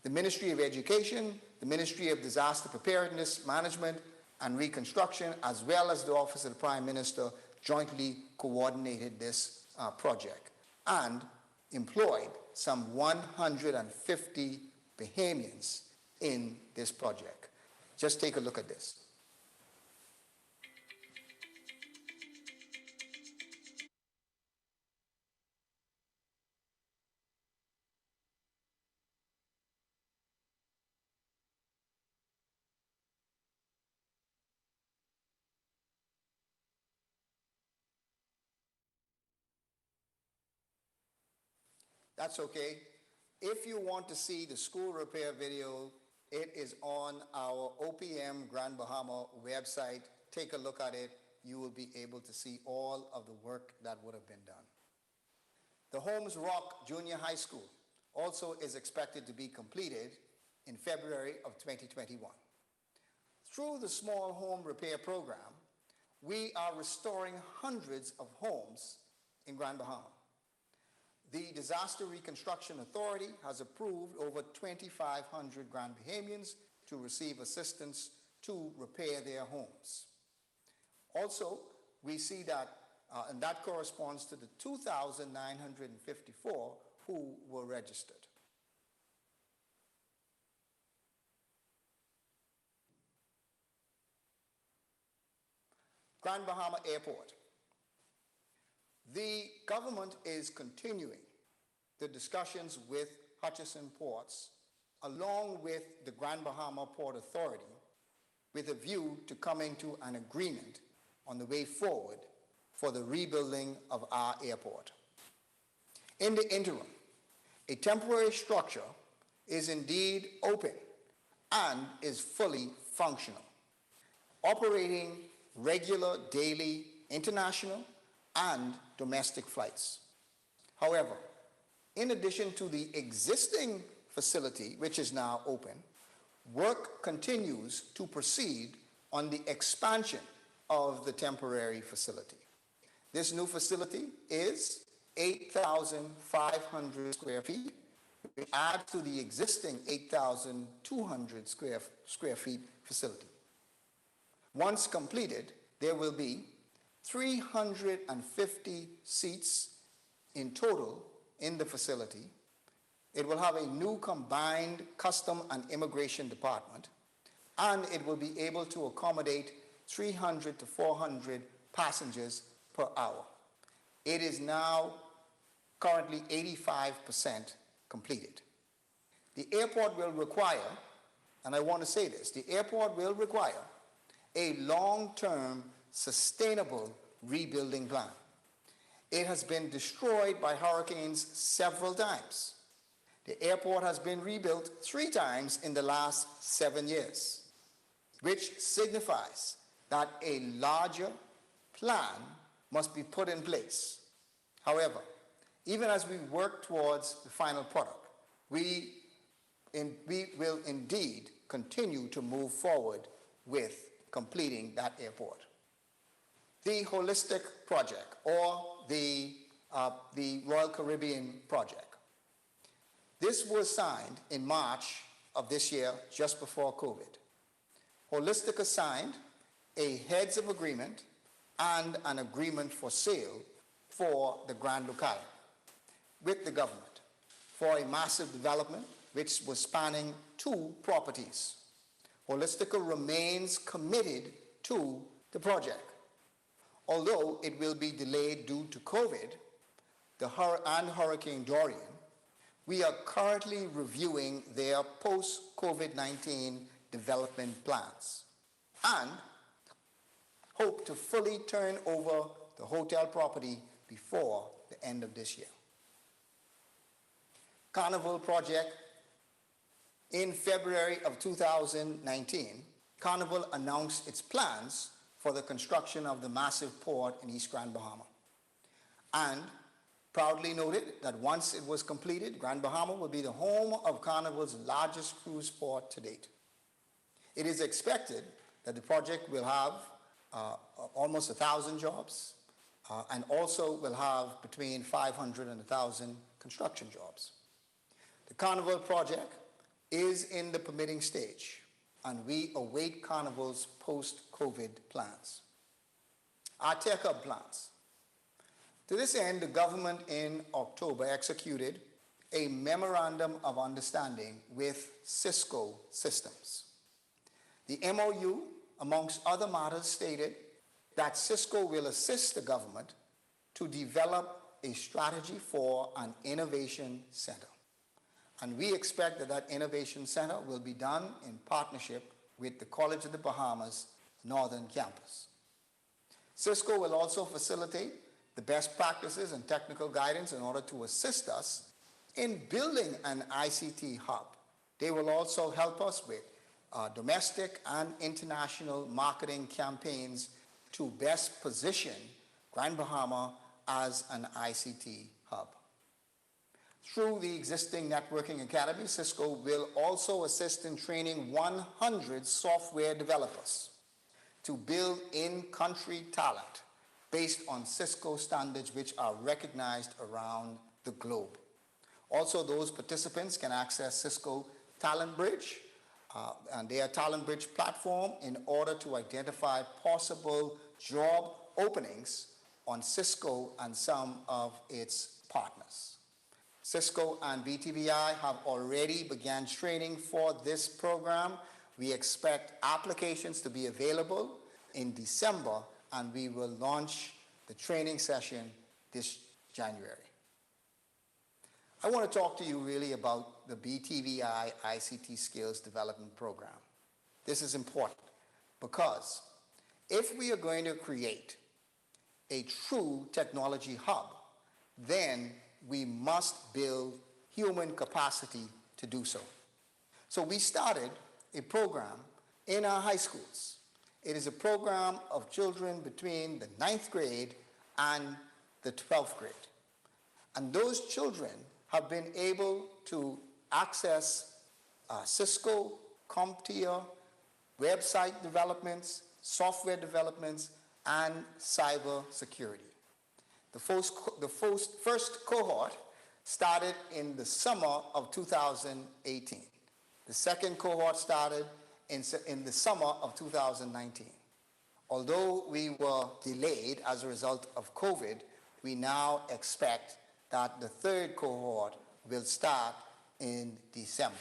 The Ministry of Education, the Ministry of Disaster Preparedness Management and Reconstruction, as well as the Office of the Prime Minister, jointly coordinated this project and employed some 150 Bahamians in this project. Just take a look at this. That's okay. If you want to see the school repair video, it is on our OPM Grand Bahama website. Take a look at it. You will be able to see all of the work that would have been done. The Holmes Rock Junior High School also is expected to be completed in February of 2021. Through the Small Home Repair Program, we are restoring hundreds of homes in Grand Bahama. The Disaster Reconstruction Authority has approved over 2,500 Grand Bahamians to receive assistance to repair their homes. Also, we see that, and that corresponds to the 2,954 who were registered. Grand Bahama Airport. The government is continuing the discussions with Hutchison Ports along with the Grand Bahama Port Authority with a view to coming to an agreement on the way forward for the rebuilding of our airport. In the interim, a temporary structure is indeed open and is fully functional, operating regular daily international and domestic flights. However, in addition to the existing facility, which is now open, work continues to proceed on the expansion of the temporary facility. This new facility is 8,500 square feet, which adds to the existing 8,200 square feet facility. Once completed, there will be 350 seats in total in the facility. It will have a new combined custom and immigration department, and it will be able to accommodate 300 to 400 passengers per hour. It is now currently 85% completed. The airport will require, and I want to say this, the airport will require a long-term sustainable rebuilding plan. It has been destroyed by hurricanes several times. The airport has been rebuilt 3 times in the last 7 years, which signifies that a larger plan must be put in place. However, even as we work towards the final product, we will indeed continue to move forward with completing that airport. The Holistic Project, or the Royal Caribbean Project. This was signed in March of this year, just before COVID. Holistica signed a heads of agreement and an agreement for sale for the Grand Lucaya with the government for a massive development which was spanning 2 properties. Holistica remains committed to the project. Although it will be delayed due to COVID and Hurricane Dorian, we are currently reviewing their post-COVID-19 development plans and hope to fully turn over the hotel property before the end of this year. Carnival Project. In February of 2019, Carnival announced its plans for the construction of the massive port in East Grand Bahama, and proudly noted that once it was completed, Grand Bahama will be the home of Carnival's largest cruise port to date. It is expected that the project will have almost 1,000 jobs and also will have between 500 and 1,000 construction jobs. The Carnival project is in the permitting stage, and we await Carnival's post-COVID plans. Our Tech Hub plans. To this end, the government in October executed a memorandum of understanding with Cisco Systems. The MOU, amongst other matters, stated that Cisco will assist the government to develop a strategy for an innovation center. And we expect that that innovation center will be done in partnership with the College of the Bahamas Northern Campus. Cisco will also facilitate the best practices and technical guidance in order to assist us in building an ICT hub. They will also help us with domestic and international marketing campaigns to best position Grand Bahama as an ICT hub. Through the existing networking academy, Cisco will also assist in training 100 software developers to build in-country talent based on Cisco standards which are recognized around the globe. Also, those participants can access Cisco Talent Bridge and their Talent Bridge platform in order to identify possible job openings on Cisco and some of its partners. Cisco and BTVI have already began training for this program. We expect applications to be available in December, and we will launch the training session this January. I want to talk to you really about the BTVI ICT Skills Development Program. This is important because if we are going to create a true technology hub, then we must build human capacity to do so. So we started a program in our high schools. It is a program of children between the 9th grade and the 12th grade. And those children have been able to access Cisco, CompTIA, website developments, software developments, and cyber security. The first cohort started in the summer of 2018. The second cohort started in the summer of 2019. Although we were delayed as a result of COVID, we now expect that the third cohort will start in December.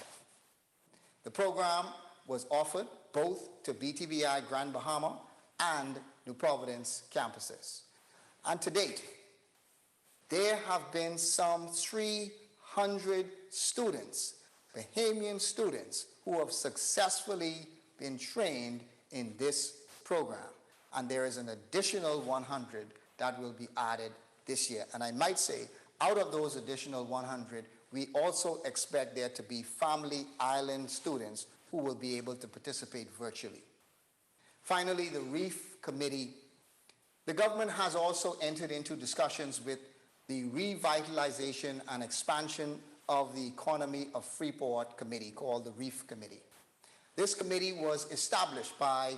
The program was offered both to BTVI Grand Bahama and New Providence campuses. And to date, there have been some 300 students, Bahamian students, who have successfully been trained in this program. And there is an additional 100 that will be added this year. And I might say, out of those additional 100, we also expect there to be Family Island students who will be able to participate virtually. Finally, the REEF Committee. The government has also entered into discussions with the Revitalization and Expansion of the Economy of Freeport Committee, called the REEF Committee. This committee was established by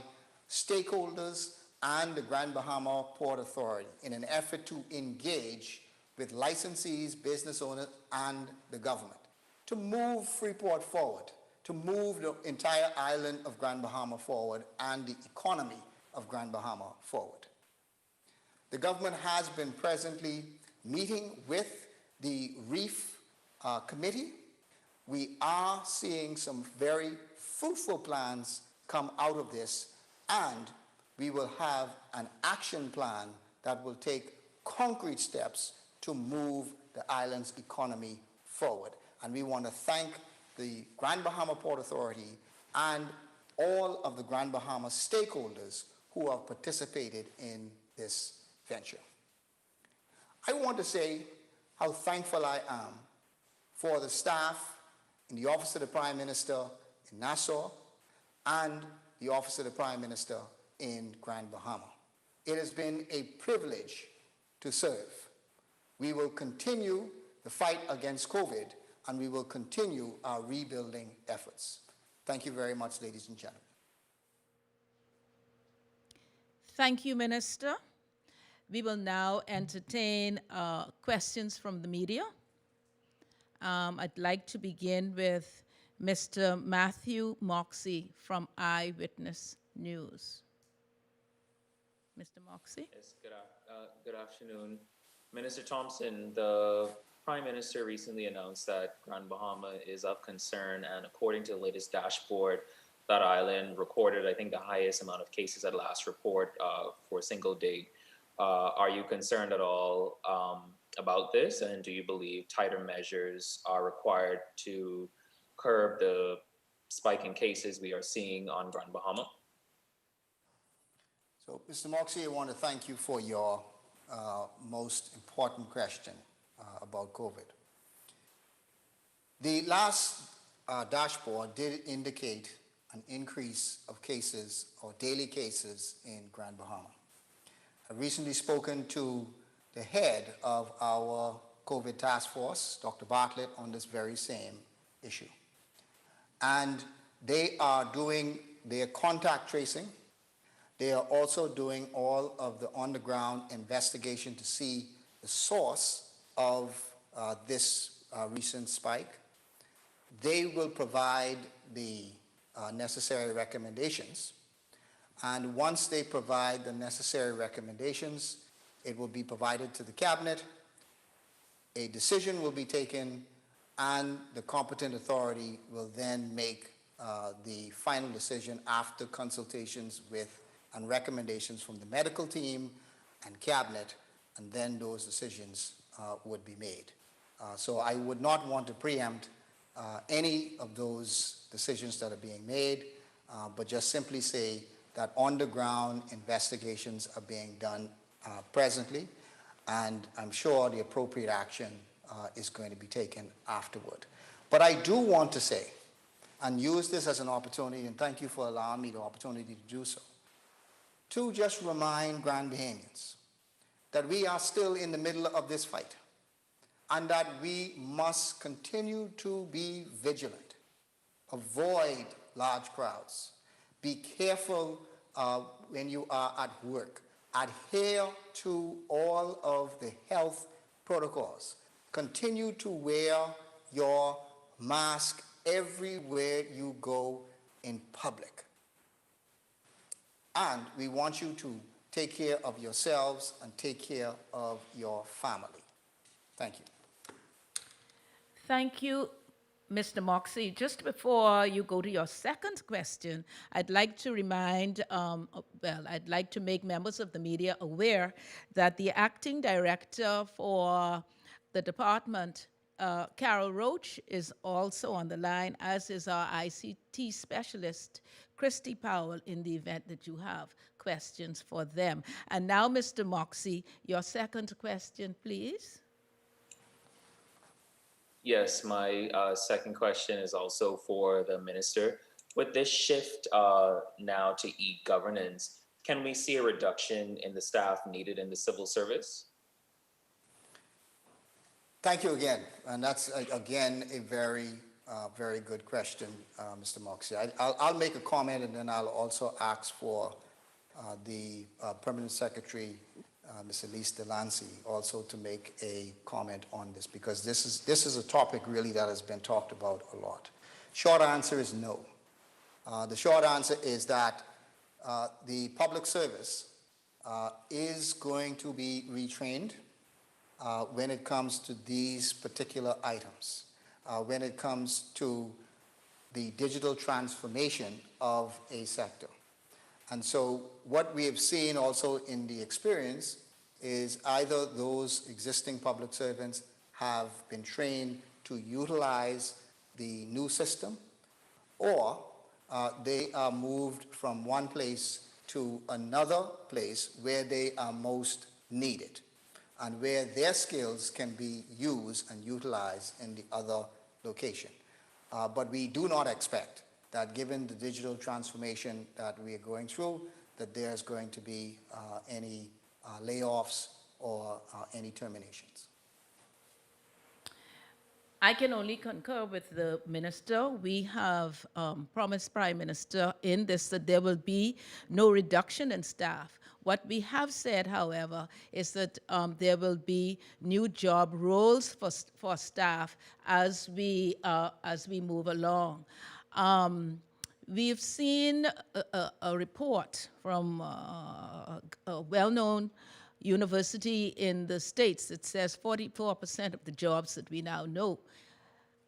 stakeholders and the Grand Bahama Port Authority in an effort to engage with licensees, business owners, and the government to move Freeport forward, to move the entire island of Grand Bahama forward and the economy of Grand Bahama forward. The government has been presently meeting with the REEF Committee. We are seeing some very fruitful plans come out of this, and we will have an action plan that will take concrete steps to move the island's economy forward. And we want to thank the Grand Bahama Port Authority and all of the Grand Bahama stakeholders who have participated in this venture. I want to say how thankful I am for the staff in the Office of the Prime Minister in Nassau and the Office of the Prime Minister in Grand Bahama. It has been a privilege to serve. We will continue the fight against COVID, and we will continue our rebuilding efforts. Thank you very much, ladies and gentlemen. Thank you, Minister. We will now entertain questions from the media. I'd like to begin with Mr. Matthew Moxie from Eyewitness News. Mr. Moxie? Yes, good afternoon. Minister Thompson, the Prime Minister recently announced that Grand Bahama is of concern, and according to the latest dashboard, that island recorded, I think, the highest amount of cases at last report for a single day. Are you concerned at all about this, and do you believe tighter measures are required to curb the spike in cases we are seeing on Grand Bahama? So, Mr. Moxie, I want to thank you for your most important question about COVID. The last dashboard did indicate an increase of cases or daily cases in Grand Bahama. I've recently spoken to the head of our COVID task force, Dr. Bartlett, on this very same issue. And they are doing their contact tracing. They are also doing all of the on-the-ground investigation to see the source of this recent spike. They will provide the necessary recommendations. And once they provide the necessary recommendations, it will be provided to the cabinet. a decision will be taken, and the competent authority will then make the final decision after consultations with and recommendations from the medical team and cabinet, and then those decisions would be made. So I would not want to preempt any of those decisions that are being made, but just simply say that on-the-ground investigations are being done presently, and I'm sure the appropriate action is going to be taken afterward. But I do want to say, and use this as an opportunity, and thank you for allowing me the opportunity to do so, to just remind Grand Bahamians that we are still in the middle of this fight, and that we must continue to be vigilant, avoid large crowds, be careful when you are at work, adhere to all of the health protocols, continue to wear your mask everywhere you go in public. And we want you to take care of yourselves and take care of your family. Thank you. Thank you, Mr. Moxie. Just before you go to your second question, I'd like to remind, I'd like to make members of the media aware that the acting director for the department, Carol Roach, is also on the line, as is our ICT specialist, Christy Powell, in the event that you have questions for them. And now, Mr. Moxie, your second question, please. Yes, my second question is also for the minister. With this shift now to e-governance, can we see a reduction in the staff needed in the civil service? Thank you again. And that's, again, a very, very good question, Mr. Moxie. I'll make a comment, and then I'll also ask for the Permanent Secretary, Ms. Elise Delancey, also to make a comment on this, because this is a topic really that has been talked about a lot. Short answer is no. The short answer is that the public service is going to be retrained when it comes to these particular items, when it comes to the digital transformation of a sector. And so what we have seen also in the experience is either those existing public servants have been trained to utilize the new system, or they are moved from one place to another place where they are most needed and where their skills can be used and utilized in the other location. But we do not expect that, given the digital transformation that we are going through, that there's going to be any layoffs or any terminations. I can only concur with the minister. We have promised Prime Minister in this that there will be no reduction in staff. What we have said, however, is that there will be new job roles for staff as we move along. We've seen a report from a well-known university in the States that says 44% of the jobs that we now know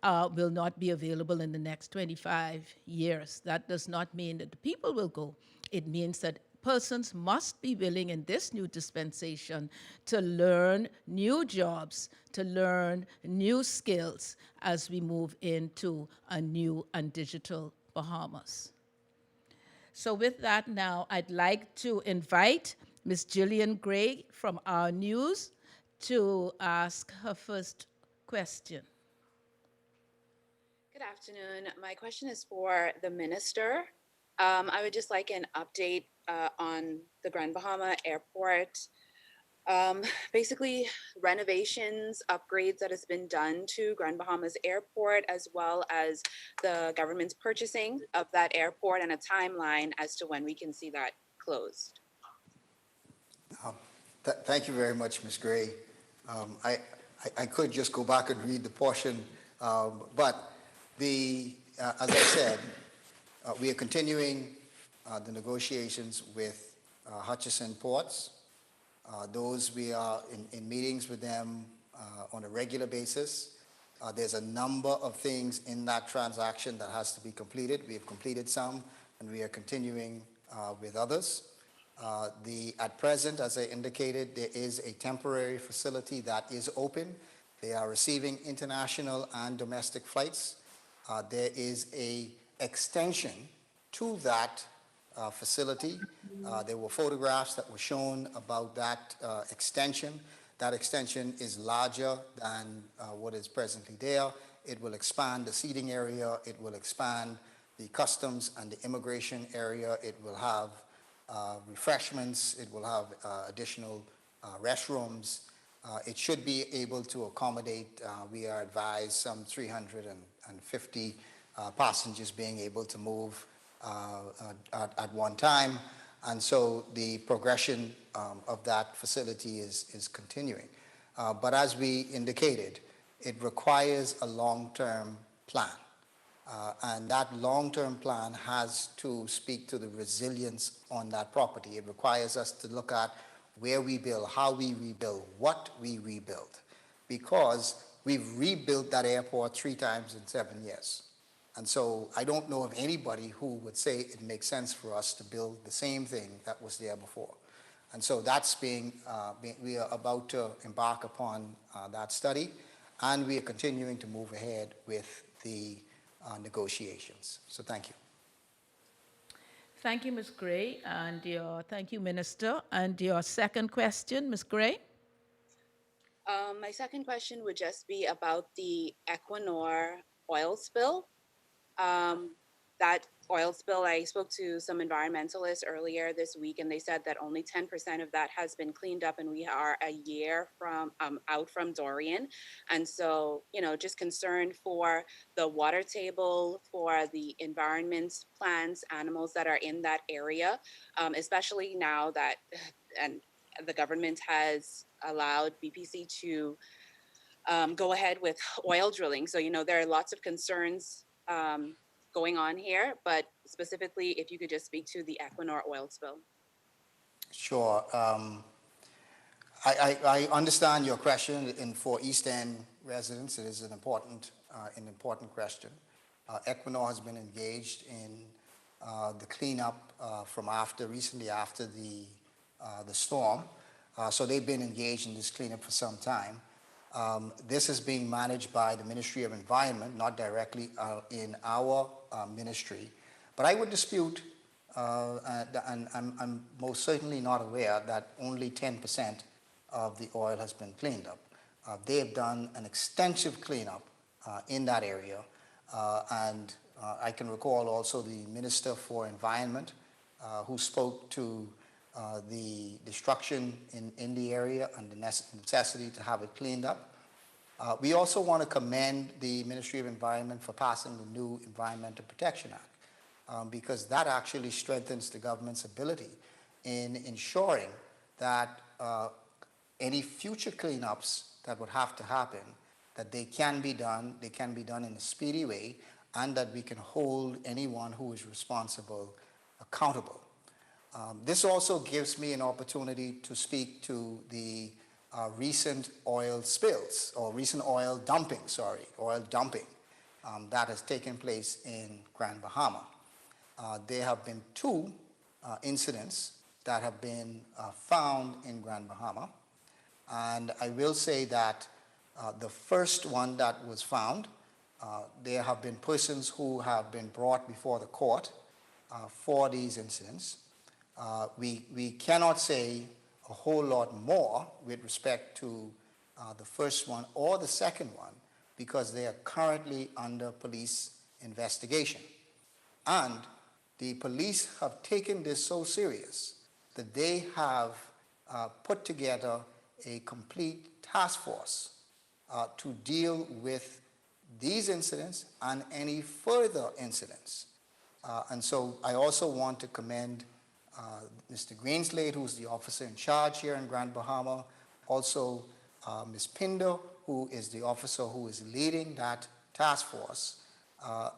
will not be available in the next 25 years. That does not mean that the people will go. It means that persons must be willing in this new dispensation to learn new jobs, to learn new skills as we move into a new and digital Bahamas. So with that now, I'd like to invite Ms. Gillian Gray from Our News to ask her first question. Good afternoon. My question is for the minister. I would just like an update on the Grand Bahama Airport. Basically, renovations, upgrades that has been done to Grand Bahamas Airport, as well as the government's purchasing of that airport, and a timeline as to when we can see that closed. Thank you very much, Ms. Gray. I could just go back and read the portion, but as I said, we are continuing the negotiations with Hutchison Ports. Those we are in meetings with them on a regular basis. There's a number of things in that transaction that has to be completed. We have completed some, and we are continuing with others. At present, as I indicated, there is a temporary facility that is open. They are receiving international and domestic flights. There is a extension to that facility. There were photographs that were shown about that extension. That extension is larger than what is presently there. It will expand the seating area. It will expand the customs and the immigration area. It will have refreshments. It will have additional restrooms. It should be able to accommodate, we are advised, some 350 passengers being able to move at one time. And so the progression of that facility is continuing. But as we indicated, it requires a long-term plan. And that long-term plan has to speak to the resilience on that property. It requires us to look at where we build, how we rebuild, what we rebuild, because we've rebuilt that airport 3 times in 7 years. And so I don't know of anybody who would say it makes sense for us to build the same thing that was there before. And so that's we are about to embark upon that study, and we are continuing to move ahead with the negotiations. So thank you. Thank you, Ms. Gray, and thank you, Minister. And your second question, Ms. Gray? My second question would just be about the Equinor oil spill. That oil spill, I spoke to some environmentalists earlier this week, and they said that only 10% of that has been cleaned up, and we are a year from out from Dorian. And so, just concerned for the water table, for the environment, plants, animals that are in that area, especially now that and the government has allowed BPC to go ahead with oil drilling. So, there are lots of concerns going on here, but specifically, if you could just speak to the Equinor oil spill. Sure. I understand your question, and for East End residents, it is an important question. Equinor has been engaged in the cleanup from recently after the storm. So they've been engaged in this cleanup for some time. This is being managed by the Ministry of Environment, not directly in our ministry. But I would dispute, and I'm most certainly not aware that only 10% of the oil has been cleaned up. They have done an extensive cleanup in that area. And I can recall also the Minister for Environment who spoke to the destruction in the area and the necessity to have it cleaned up. We also want to commend the Ministry of Environment for passing the new Environmental Protection Act, because that actually strengthens the government's ability in ensuring that any future cleanups that would have to happen, that they can be done in a speedy way, and that we can hold anyone who is responsible accountable. This also gives me an opportunity to speak to the recent oil spills, or recent oil dumping that has taken place in Grand Bahama. There have been 2 incidents that have been found in Grand Bahama. And I will say that the first one that was found, there have been persons who have been brought before the court for these incidents. We cannot say a whole lot more with respect to the first one or the second one, because they are currently under police investigation. And the police have taken this so serious that they have put together a complete task force to deal with these incidents and any further incidents. And so I also want to commend Mr. Greenslade, who's the officer in charge here in Grand Bahama, also Ms. Pinder, who is the officer who is leading that task force,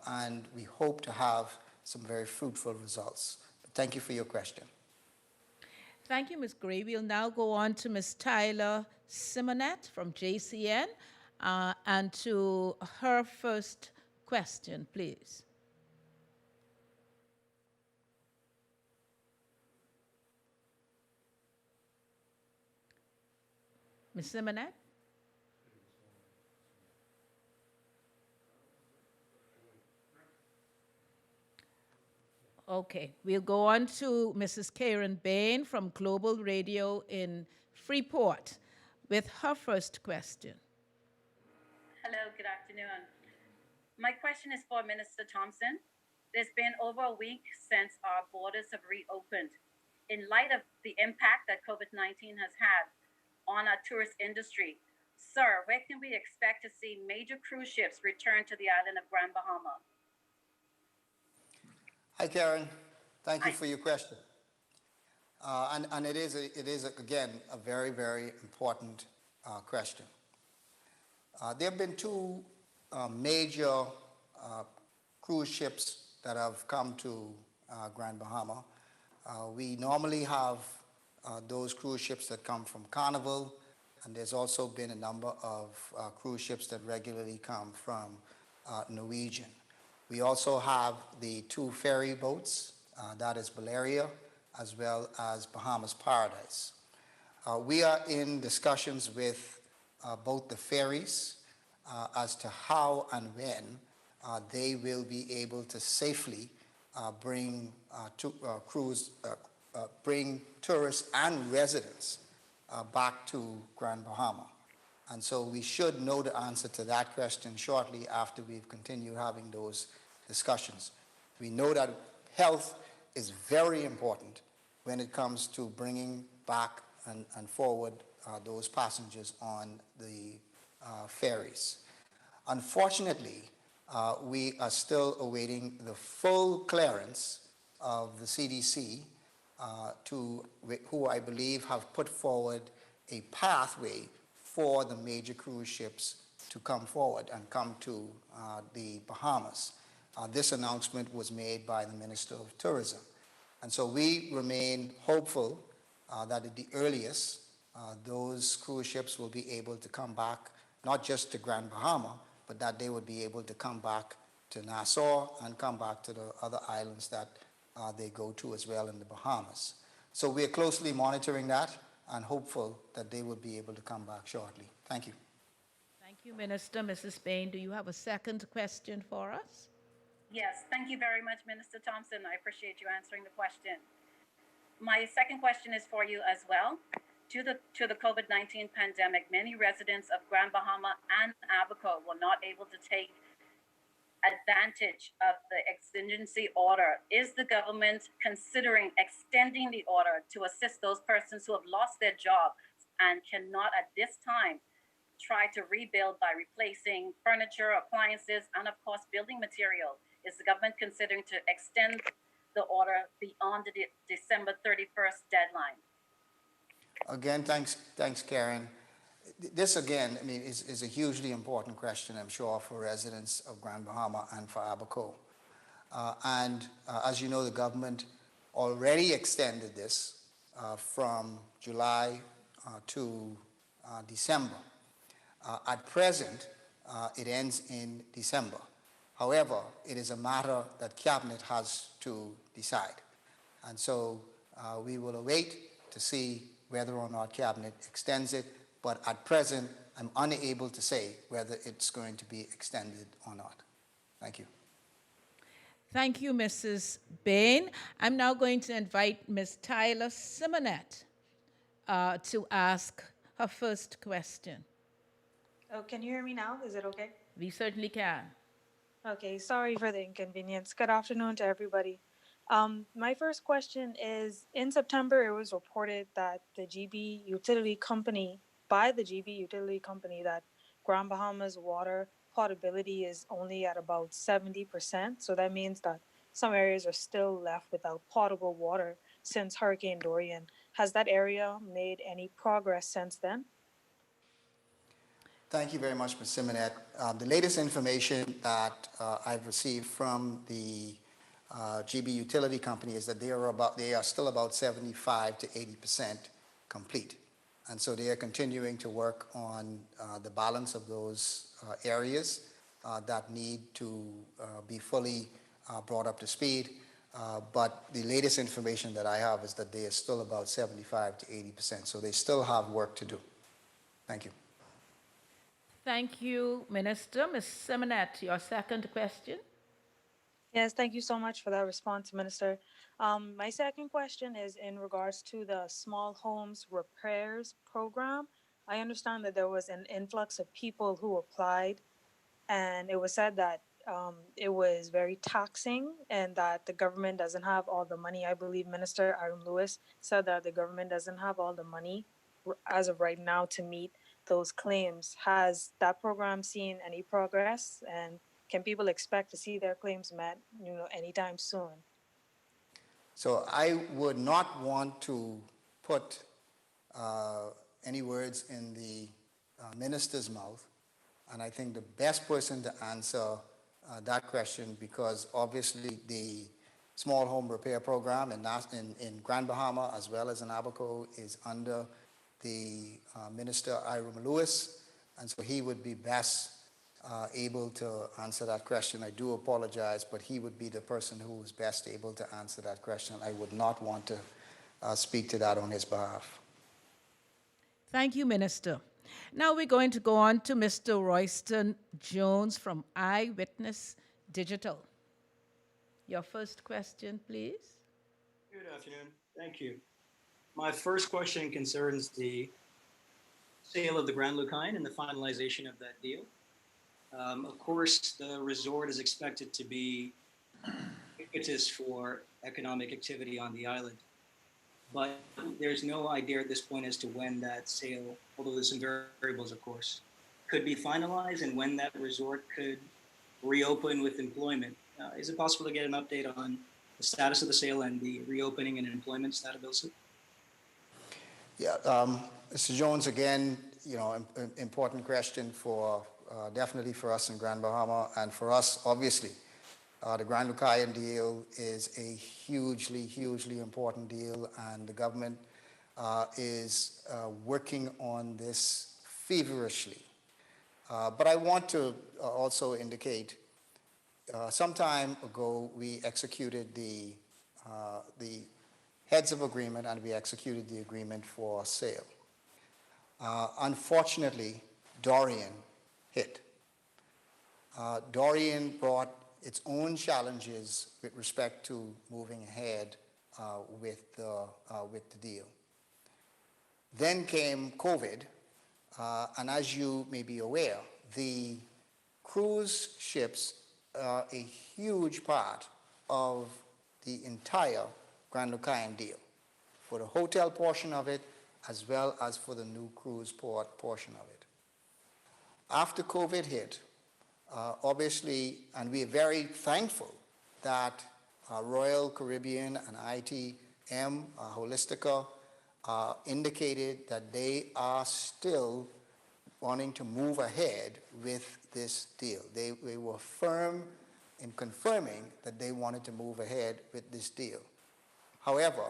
and we hope to have some very fruitful results. But thank you for your question. Thank you, Ms. Gray. We'll now go on to Ms. Tyler Simonet from JCN and to her first question, please. Ms. Simonet? Okay, we'll go on to Mrs. Karen Bain from Global Radio in Freeport with her first question. Hello, good afternoon. My question is for Minister Thompson. There's been over a week since our borders have reopened. In light of the impact that COVID-19 has had on our tourist industry, sir, where can we expect to see major cruise ships return to the island of Grand Bahama? Hi, Karen. Thank you for your question. And it is again, a very, very important question. There have been two major cruise ships that have come to Grand Bahama. We normally have those cruise ships that come from Carnival, and there's also been a number of cruise ships that regularly come from Norwegian. We also have the two ferry boats, that is Valeria, as well as Bahamas Paradise. We are in discussions with both the ferries as to how and when they will be able to safely bring tourists and residents back to Grand Bahama. And so we should know the answer to that question shortly after we've continued having those discussions. We know that health is very important when it comes to bringing back and forward those passengers on the ferries. Unfortunately, we are still awaiting the full clearance of the CDC, who I believe have put forward a pathway for the major cruise ships to come forward and come to the Bahamas. This announcement was made by the Minister of Tourism. And so we remain hopeful that at the earliest, those cruise ships will be able to come back, not just to Grand Bahama, but that they would be able to come back to Nassau and come back to the other islands that they go to as well in the Bahamas. So we are closely monitoring that and hopeful that they will be able to come back shortly. Thank you. Thank you, Minister. Mrs. Bain, do you have a second question for us? Yes, thank you very much, Minister Thompson. I appreciate you answering the question. My second question is for you as well. Due to the COVID-19 pandemic, many residents of Grand Bahama and Abaco were not able to take advantage of the exigency order. Is the government considering extending the order to assist those persons who have lost their jobs and cannot at this time try to rebuild by replacing furniture, appliances, and of course building materials? Is the government considering to extend the order beyond the December 31st deadline? Again, thanks, Karen. This again, I mean, is a hugely important question, I'm sure, for residents of Grand Bahama and for Abaco. As you know, the government already extended this from July to December. At present, it ends in December. However, it is a matter that Cabinet has to decide. And so we will await to see whether or not Cabinet extends it, but at present, I'm unable to say whether it's going to be extended or not. Thank you. Thank you, Mrs. Bain. I'm now going to invite Ms. Tyler Simonet to ask her first question. Oh, can you hear me now? Is it okay? We certainly can. Okay, sorry for the inconvenience. Good afternoon to everybody. My first question is, in September, it was reported that the GB utility company, that Grand Bahama's water potability is only at about 70%. So that means that some areas are still left without potable water since Hurricane Dorian. Has that area made any progress since then? Thank you very much, Ms. Simonet. The latest information that I've received from the GB Utility Company is that they are still about 75 to 80% complete. And so they are continuing to work on the balance of those areas that need to be fully brought up to speed. But the latest information that I have is that they are still about 75 to 80%. So they still have work to do. Thank you. Thank you, Minister. Ms. Simonette, your second question. Yes, thank you so much for that response, Minister. My second question is in regards to the small homes repairs program. I understand that there was an influx of people who applied, and it was said that it was very taxing and that the government doesn't have all the money. I believe Minister Aaron Lewis said that the government doesn't have all the money as of right now to meet those claims. Has that program seen any progress, and can people expect to see their claims met, anytime soon? So I would not want to put any words in the minister's mouth, and I think the best person to answer that question, because obviously the small home repair program in Grand Bahama as well as in Abaco is under the Minister Ira Lewis, and so he would be best able to answer that question. I do apologize, but he would be the person who is best able to answer that question. I would not want to speak to that on his behalf. Thank you, Minister. Now we're going to go on to Mr. Royston Jones from Eyewitness Digital. Your first question, please. Good afternoon. Thank you. My first question concerns the sale of the Grand Lucine and the finalization of that deal. Of course, the resort is expected to be impetus for economic activity on the island, but there's no idea at this point as to when that sale, although there's some variables, of course, could be finalized and when that resort could reopen with employment. Is it possible to get an update on the status of the sale and the reopening and employment status? Yeah, Mr. Jones, again, important question for definitely for us in Grand Bahama, and for us, obviously. The Grand Lucine deal is a hugely, hugely important deal, and the government is working on this feverishly. But I want to also indicate, some time ago we executed the heads of agreement, and we executed the agreement for sale. Unfortunately, Dorian hit. Dorian brought its own challenges with respect to moving ahead with the deal. Then came COVID, and as you may be aware, the cruise ships are a huge part of the entire Grand Lucine deal, for the hotel portion of it, as well as for the new cruise port portion of it. After COVID hit, obviously, and we're very thankful that Royal Caribbean and ITM, Holistica, indicated that they are still wanting to move ahead with this deal. They were firm in confirming that they wanted to move ahead with this deal. However,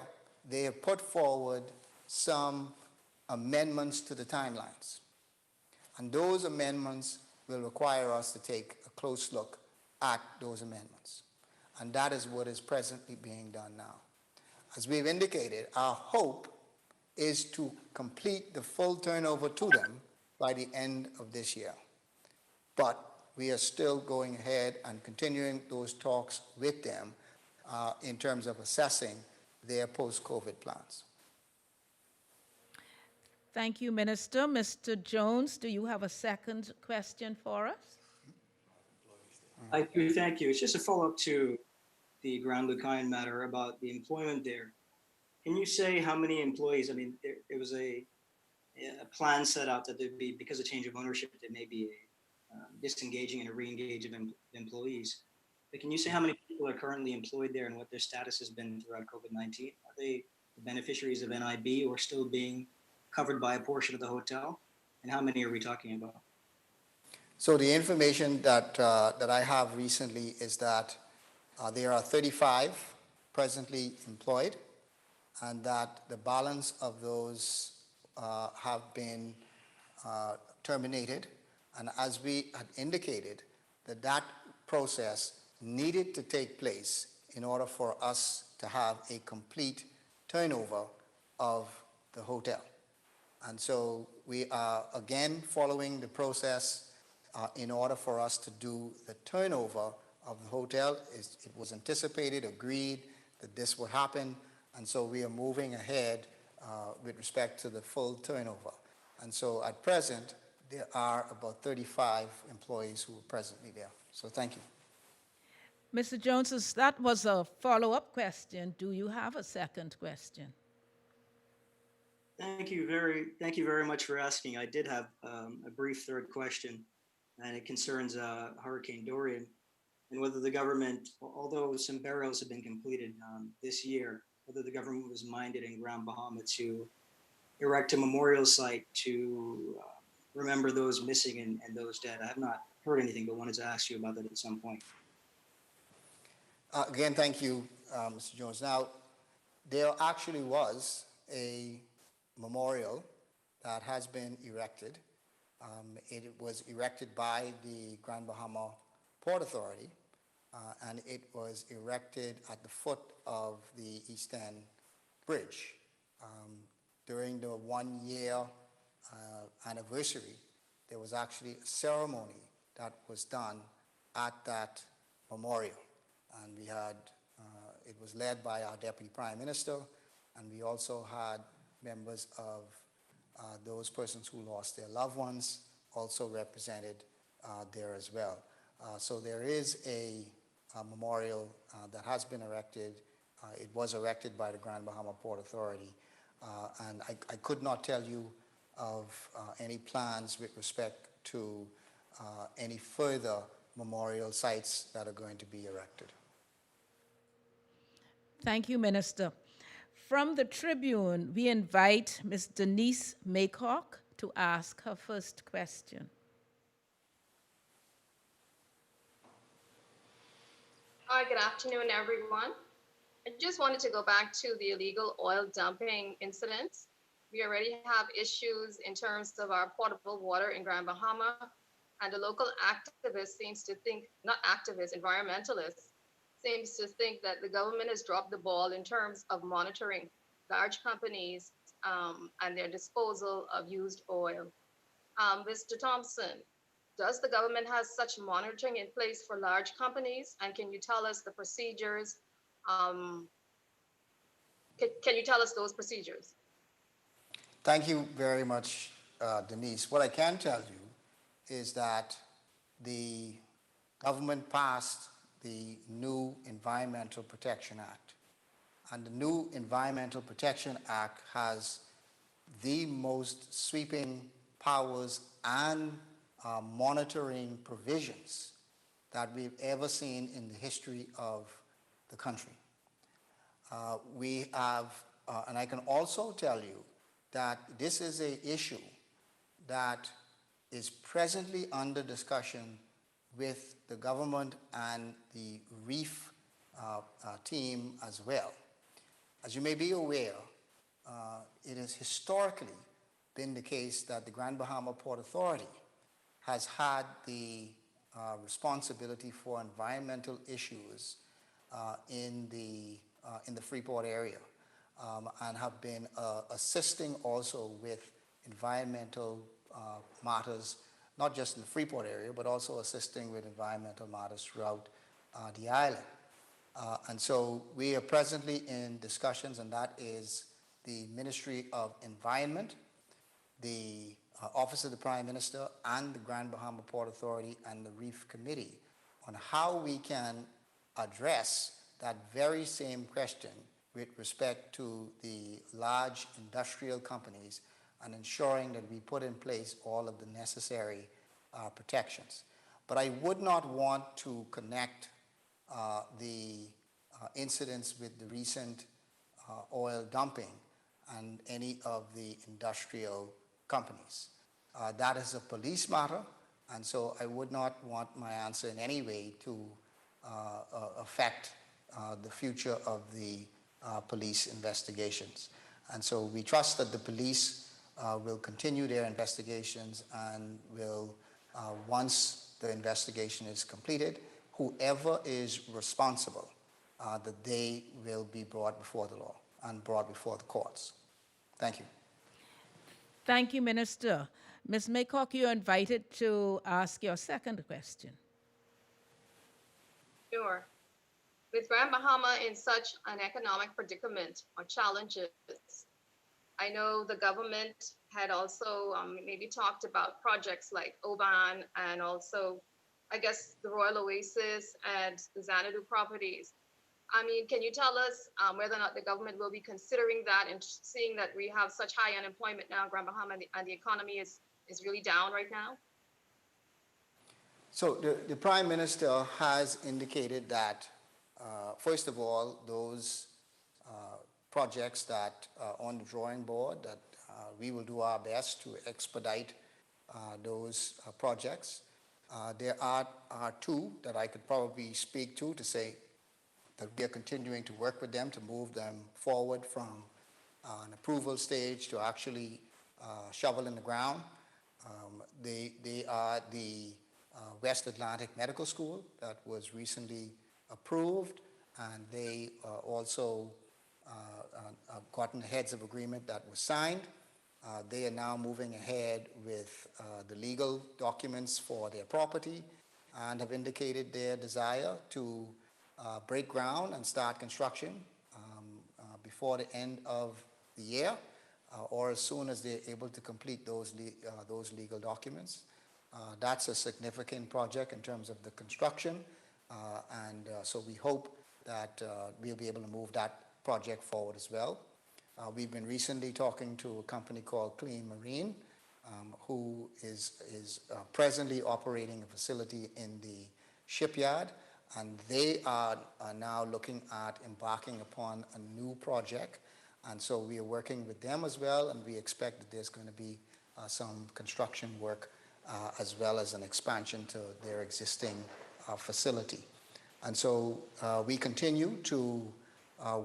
they have put forward some amendments to the timelines. And those amendments will require us to take a close look at those amendments. And that is what is presently being done now. As we've indicated, our hope is to complete the full turnover to them by the end of this year. But we are still going ahead and continuing those talks with them in terms of assessing their post-COVID plans. Thank you, Minister. Mr. Jones, do you have a second question for us? I do, thank you. It's just a follow-up to the Grand Lucine matter about the employment there. Can you say how many employees? I mean, there was a plan set out that there'd be, because of change of ownership, there may be a disengaging and a re-engage of employees. But can you say how many people are currently employed there and what their status has been throughout COVID-19? Are they the beneficiaries of NIB or still being covered by a portion of the hotel? And how many are we talking about? So the information that I have recently is that There are 35 presently employed, and that the balance of those have been terminated. And as we had indicated, that process needed to take place in order for us to have a complete turnover of the hotel. And so we are again following the process in order for us to do the turnover of the hotel. It was anticipated, agreed that this would happen, and so we are moving ahead with respect to the full turnover. And so at present, there are about 35 employees who are presently there. So thank you. Mr. Jones, that was a follow-up question. Do you have a second question? Thank you very much for asking. I did have a brief third question, and it concerns Hurricane Dorian and whether the government, although some burials have been completed this year, whether the government was minded in Grand Bahama to erect a memorial site to remember those missing and those dead. I have not heard anything, but wanted to ask you about that at some point. Again, thank you, Mr. Jones. Now, there actually was a memorial that has been erected. It was erected by the Grand Bahama Port Authority, and it was erected at the foot of the East End Bridge. During the 1-year anniversary, there was actually a ceremony that was done at that memorial. And we had, it was led by our Deputy Prime Minister, and we also had members of those persons who lost their loved ones also represented there as well. So there is a memorial that has been erected. It was erected by the Grand Bahama Port Authority. And I could not tell you of any plans with respect to any further memorial sites that are going to be erected. Thank you, Minister. From the Tribune, we invite Ms. Denise Maycock to ask her first question. Hi, good afternoon, everyone. I just wanted to go back to the illegal oil dumping incidents. We already have issues in terms of our potable water in Grand Bahama, and the local activists seems to think, not activists, environmentalists, seems to think that the government has dropped the ball in terms of monitoring large companies and their disposal of used oil. Mr. Thompson, does the government have such monitoring in place for large companies? And can you tell us the procedures? Can you tell us those procedures? Thank you very much, Denise. What I can tell you is that the government passed the new Environmental Protection Act. And the new Environmental Protection Act has the most sweeping powers and monitoring provisions that we've ever seen in the history of the country. We have, and I can also tell you that this is an issue that is presently under discussion with the government and the reef team as well. As you may be aware, it has historically been the case that the Grand Bahama Port Authority has had the responsibility for environmental issues in the Freeport area and have been assisting also with environmental matters, not just in the Freeport area, but also assisting with environmental matters throughout the island. And so we are presently in discussions, and that is the Ministry of Environment, the Office of the Prime Minister, and the Grand Bahama Port Authority and the Reef Committee on how we can address that very same question with respect to the large industrial companies and ensuring that we put in place all of the necessary protections. But I would not want to connect the incidents with the recent oil dumping and any of the industrial companies. That is a police matter, and so I would not want my answer in any way to affect the future of the police investigations. And so we trust that the police will continue their investigations and will, once the investigation is completed, whoever is responsible, that they will be brought before the law and brought before the courts. Thank you. Thank you, Minister. Ms. Maycock, you're invited to ask your second question. Sure. With Grand Bahama in such an economic predicament or challenges, I know the government had also maybe talked about projects like Oban and also, I guess, the Royal Oasis and the Xanadu properties. I mean, can you tell us whether or not the government will be considering that and seeing that we have such high unemployment now in Grand Bahama and the economy is really down right now? So the Prime Minister has indicated that, first of all, those projects that are on the drawing board, that we will do our best to expedite those projects. There are two that I could probably speak to say that we are continuing to work with them to move them forward from an approval stage to actually shovel in the ground. They are the West Atlantic Medical School that was recently approved, and they also gotten a heads of agreement that was signed. They are now moving ahead with the legal documents for their property and have indicated their desire to break ground and start construction before the end of the year, or as soon as they're able to complete those legal documents. That's a significant project in terms of the construction, and so we hope that we'll be able to move that project forward as well. We've been recently talking to a company called Clean Marine, who is presently operating a facility in the shipyard, and they are now looking at embarking upon a new project. And so we are working with them as well, and we expect that there's going to be some construction work as well as an expansion to their existing facility. And so we continue to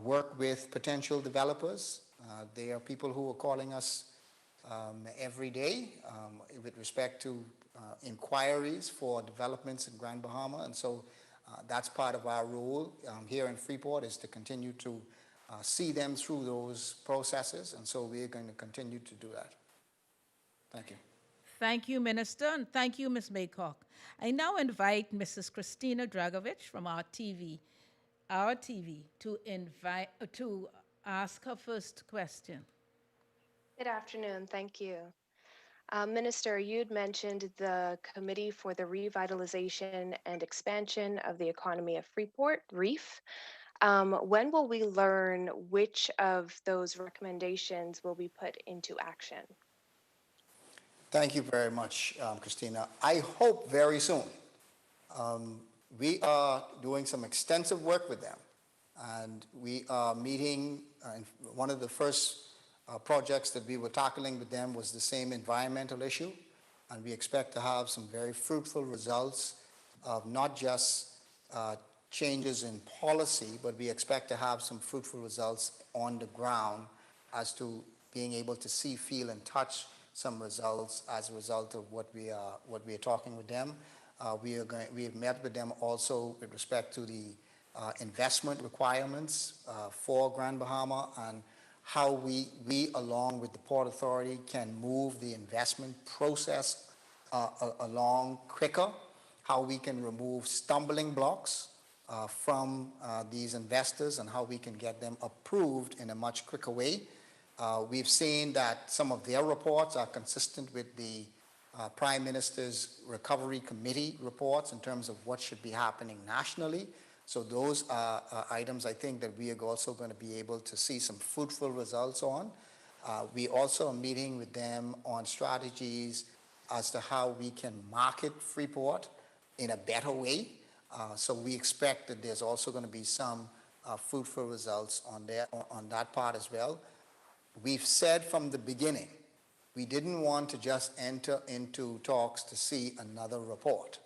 work with potential developers. There are people who are calling us every day with respect to inquiries for developments in Grand Bahama. And so that's part of our role here in Freeport, is to continue to see them through those processes. And so we're going to continue to do that. Thank you. Thank you, Minister, and thank you, Ms. Maycock. I now invite Mrs. Christina Dragovich from our TV, to ask her first question. Good afternoon. Thank you. Minister, you'd mentioned the Committee for the Revitalization and Expansion of the Economy of Freeport, REEF. When will we learn which of those recommendations will be put into action? Thank you very much, Christina. I hope very soon. We are doing some extensive work with them, and we are meeting. One of the first projects that we were tackling with them was the same environmental issue, and we expect to have some very fruitful results of not just changes in policy, but we expect to have some fruitful results on the ground as to being able to see, feel, and touch some results as a result of what we are talking with them. We have met with them also with respect to the investment requirements for Grand Bahama, and how we along with the Port Authority can move the investment process along quicker, how we can remove stumbling blocks from these investors, and how we can get them approved in a much quicker way. We've seen that some of their reports are consistent with the Prime Minister's Recovery Committee reports in terms of what should be happening nationally. So those are items I think that we are also going to be able to see some fruitful results on. We also are meeting with them on strategies as to how we can market Freeport in a better way. So we expect that there's also going to be some fruitful results on that part as well. We've said from the beginning, we didn't want to just enter into talks to see another report.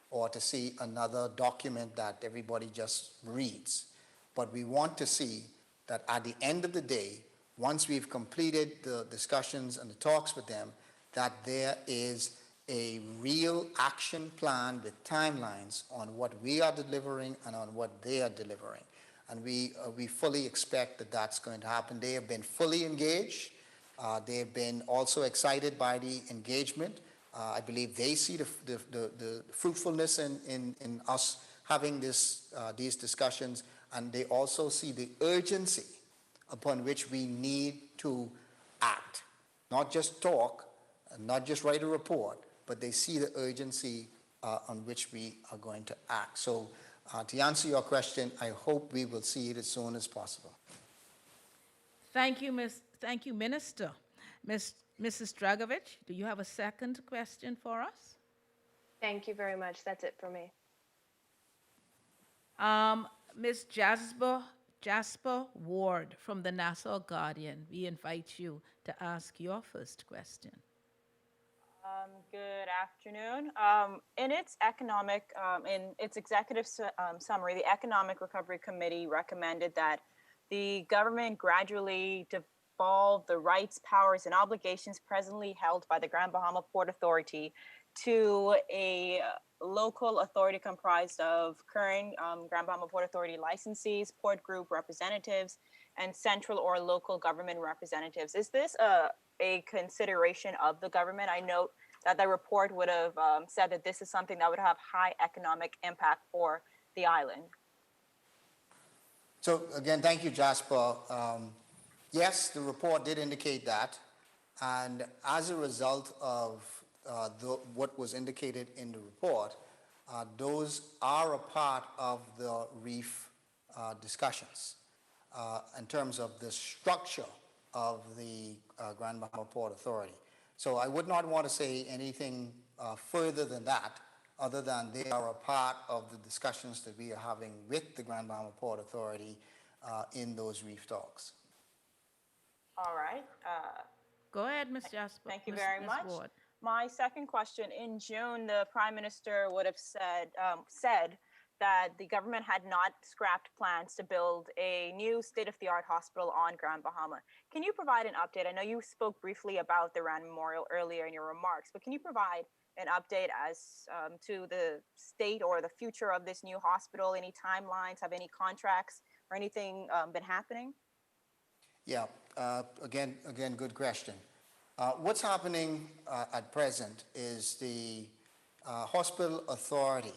or to see another document that everybody just reads. But we want to see that at the end of the day, once we've completed the discussions and the talks with them, that there is a real action plan with timelines on what we are delivering and on what they are delivering. And we fully expect that that's going to happen. They have been fully engaged. They've been also excited by the engagement. I believe they see the fruitfulness in us having these discussions, and they also see the urgency upon which we need to act. Not just talk, and not just write a report, but they see the urgency on which we are going to act. So to answer your question, I hope we will see it as soon as possible. Thank you, Minister. Mrs. Dragovich, do you have a second question for us? Thank you very much. That's it for me. Ms. Jasper Ward from the Nassau Guardian, we invite you to ask your first question. Good afternoon. In its executive summary, the Economic Recovery Committee recommended that the government gradually devolve the rights, powers, and obligations presently held by the Grand Bahama Port Authority to a local authority comprised of current Grand Bahama Port Authority licensees, port group representatives, and central or local government representatives. Is this a consideration of the government? I note that the report would have said that this is something that would have high economic impact for the island. So again, thank you, Jasper. Yes, the report did indicate that, and as a result of what was indicated in the report, those are a part of the reef discussions in terms of the structure of the Grand Bahama Port Authority. So I would not want to say anything further than that, other than they are a part of the discussions that we are having with the Grand Bahama Port Authority in those reef talks. All right. Go ahead, Ms. Jasper. Thank you very Ms. much. Ward. My second question, in June, the Prime Minister would have said that the government had not scrapped plans to build a new state-of-the-art hospital on Grand Bahama. Can you provide an update? I know you spoke briefly about the Rand Memorial earlier in your remarks, but can you provide an update as to the state or the future of this new hospital? Any timelines? Have any contracts or anything been happening? Yeah, again, good question. What's happening at present is the hospital authority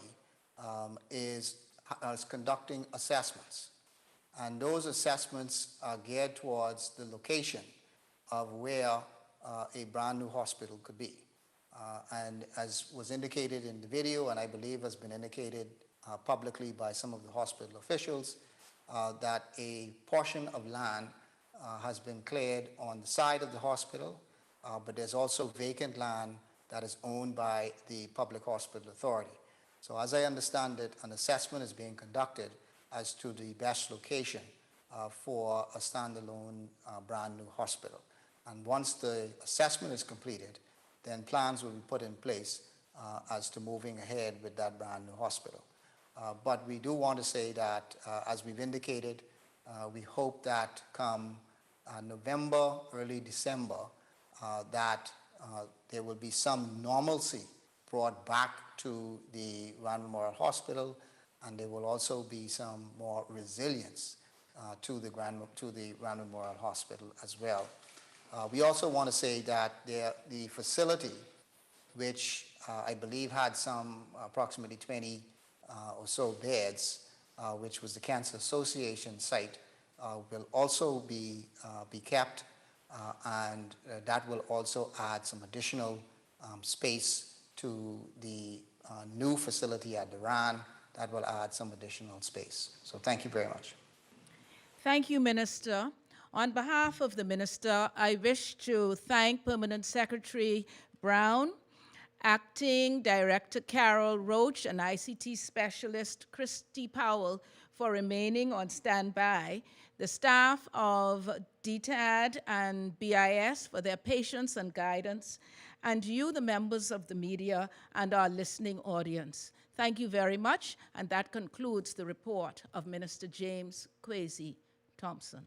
is conducting assessments, and those assessments are geared towards the location of where a brand new hospital could be. And as was indicated in the video, and I believe has been indicated publicly by some of the hospital officials, that a portion of land has been cleared on the side of the hospital, but there's also vacant land that is owned by the Public Hospital Authority. So as I understand it, an assessment is being conducted as to the best location for a standalone brand new hospital. And once the assessment is completed, then plans will be put in place as to moving ahead with that brand new hospital. But we do want to say that, as we've indicated, we hope that come November, early December, that there will be some normalcy brought back to the Rand Memorial Hospital, and there will also be some more resilience to the Rand Memorial Hospital as well. We also want to say that the facility, which I believe had some approximately 20 or so beds, which was the Cancer Association site, will also be kept, and that will also add some additional space to the new facility at the RAN. That will add some additional space. So thank you very much. Thank you, Minister. On behalf of the Minister, I wish to thank Permanent Secretary Brown, Acting Director Carol Roach, and ICT Specialist Christy Powell for remaining on standby, the staff of DTAD and BIS for their patience and guidance, and you, the members of the media and our listening audience. Thank you very much, and that concludes the report of Minister James Kwesi Thompson.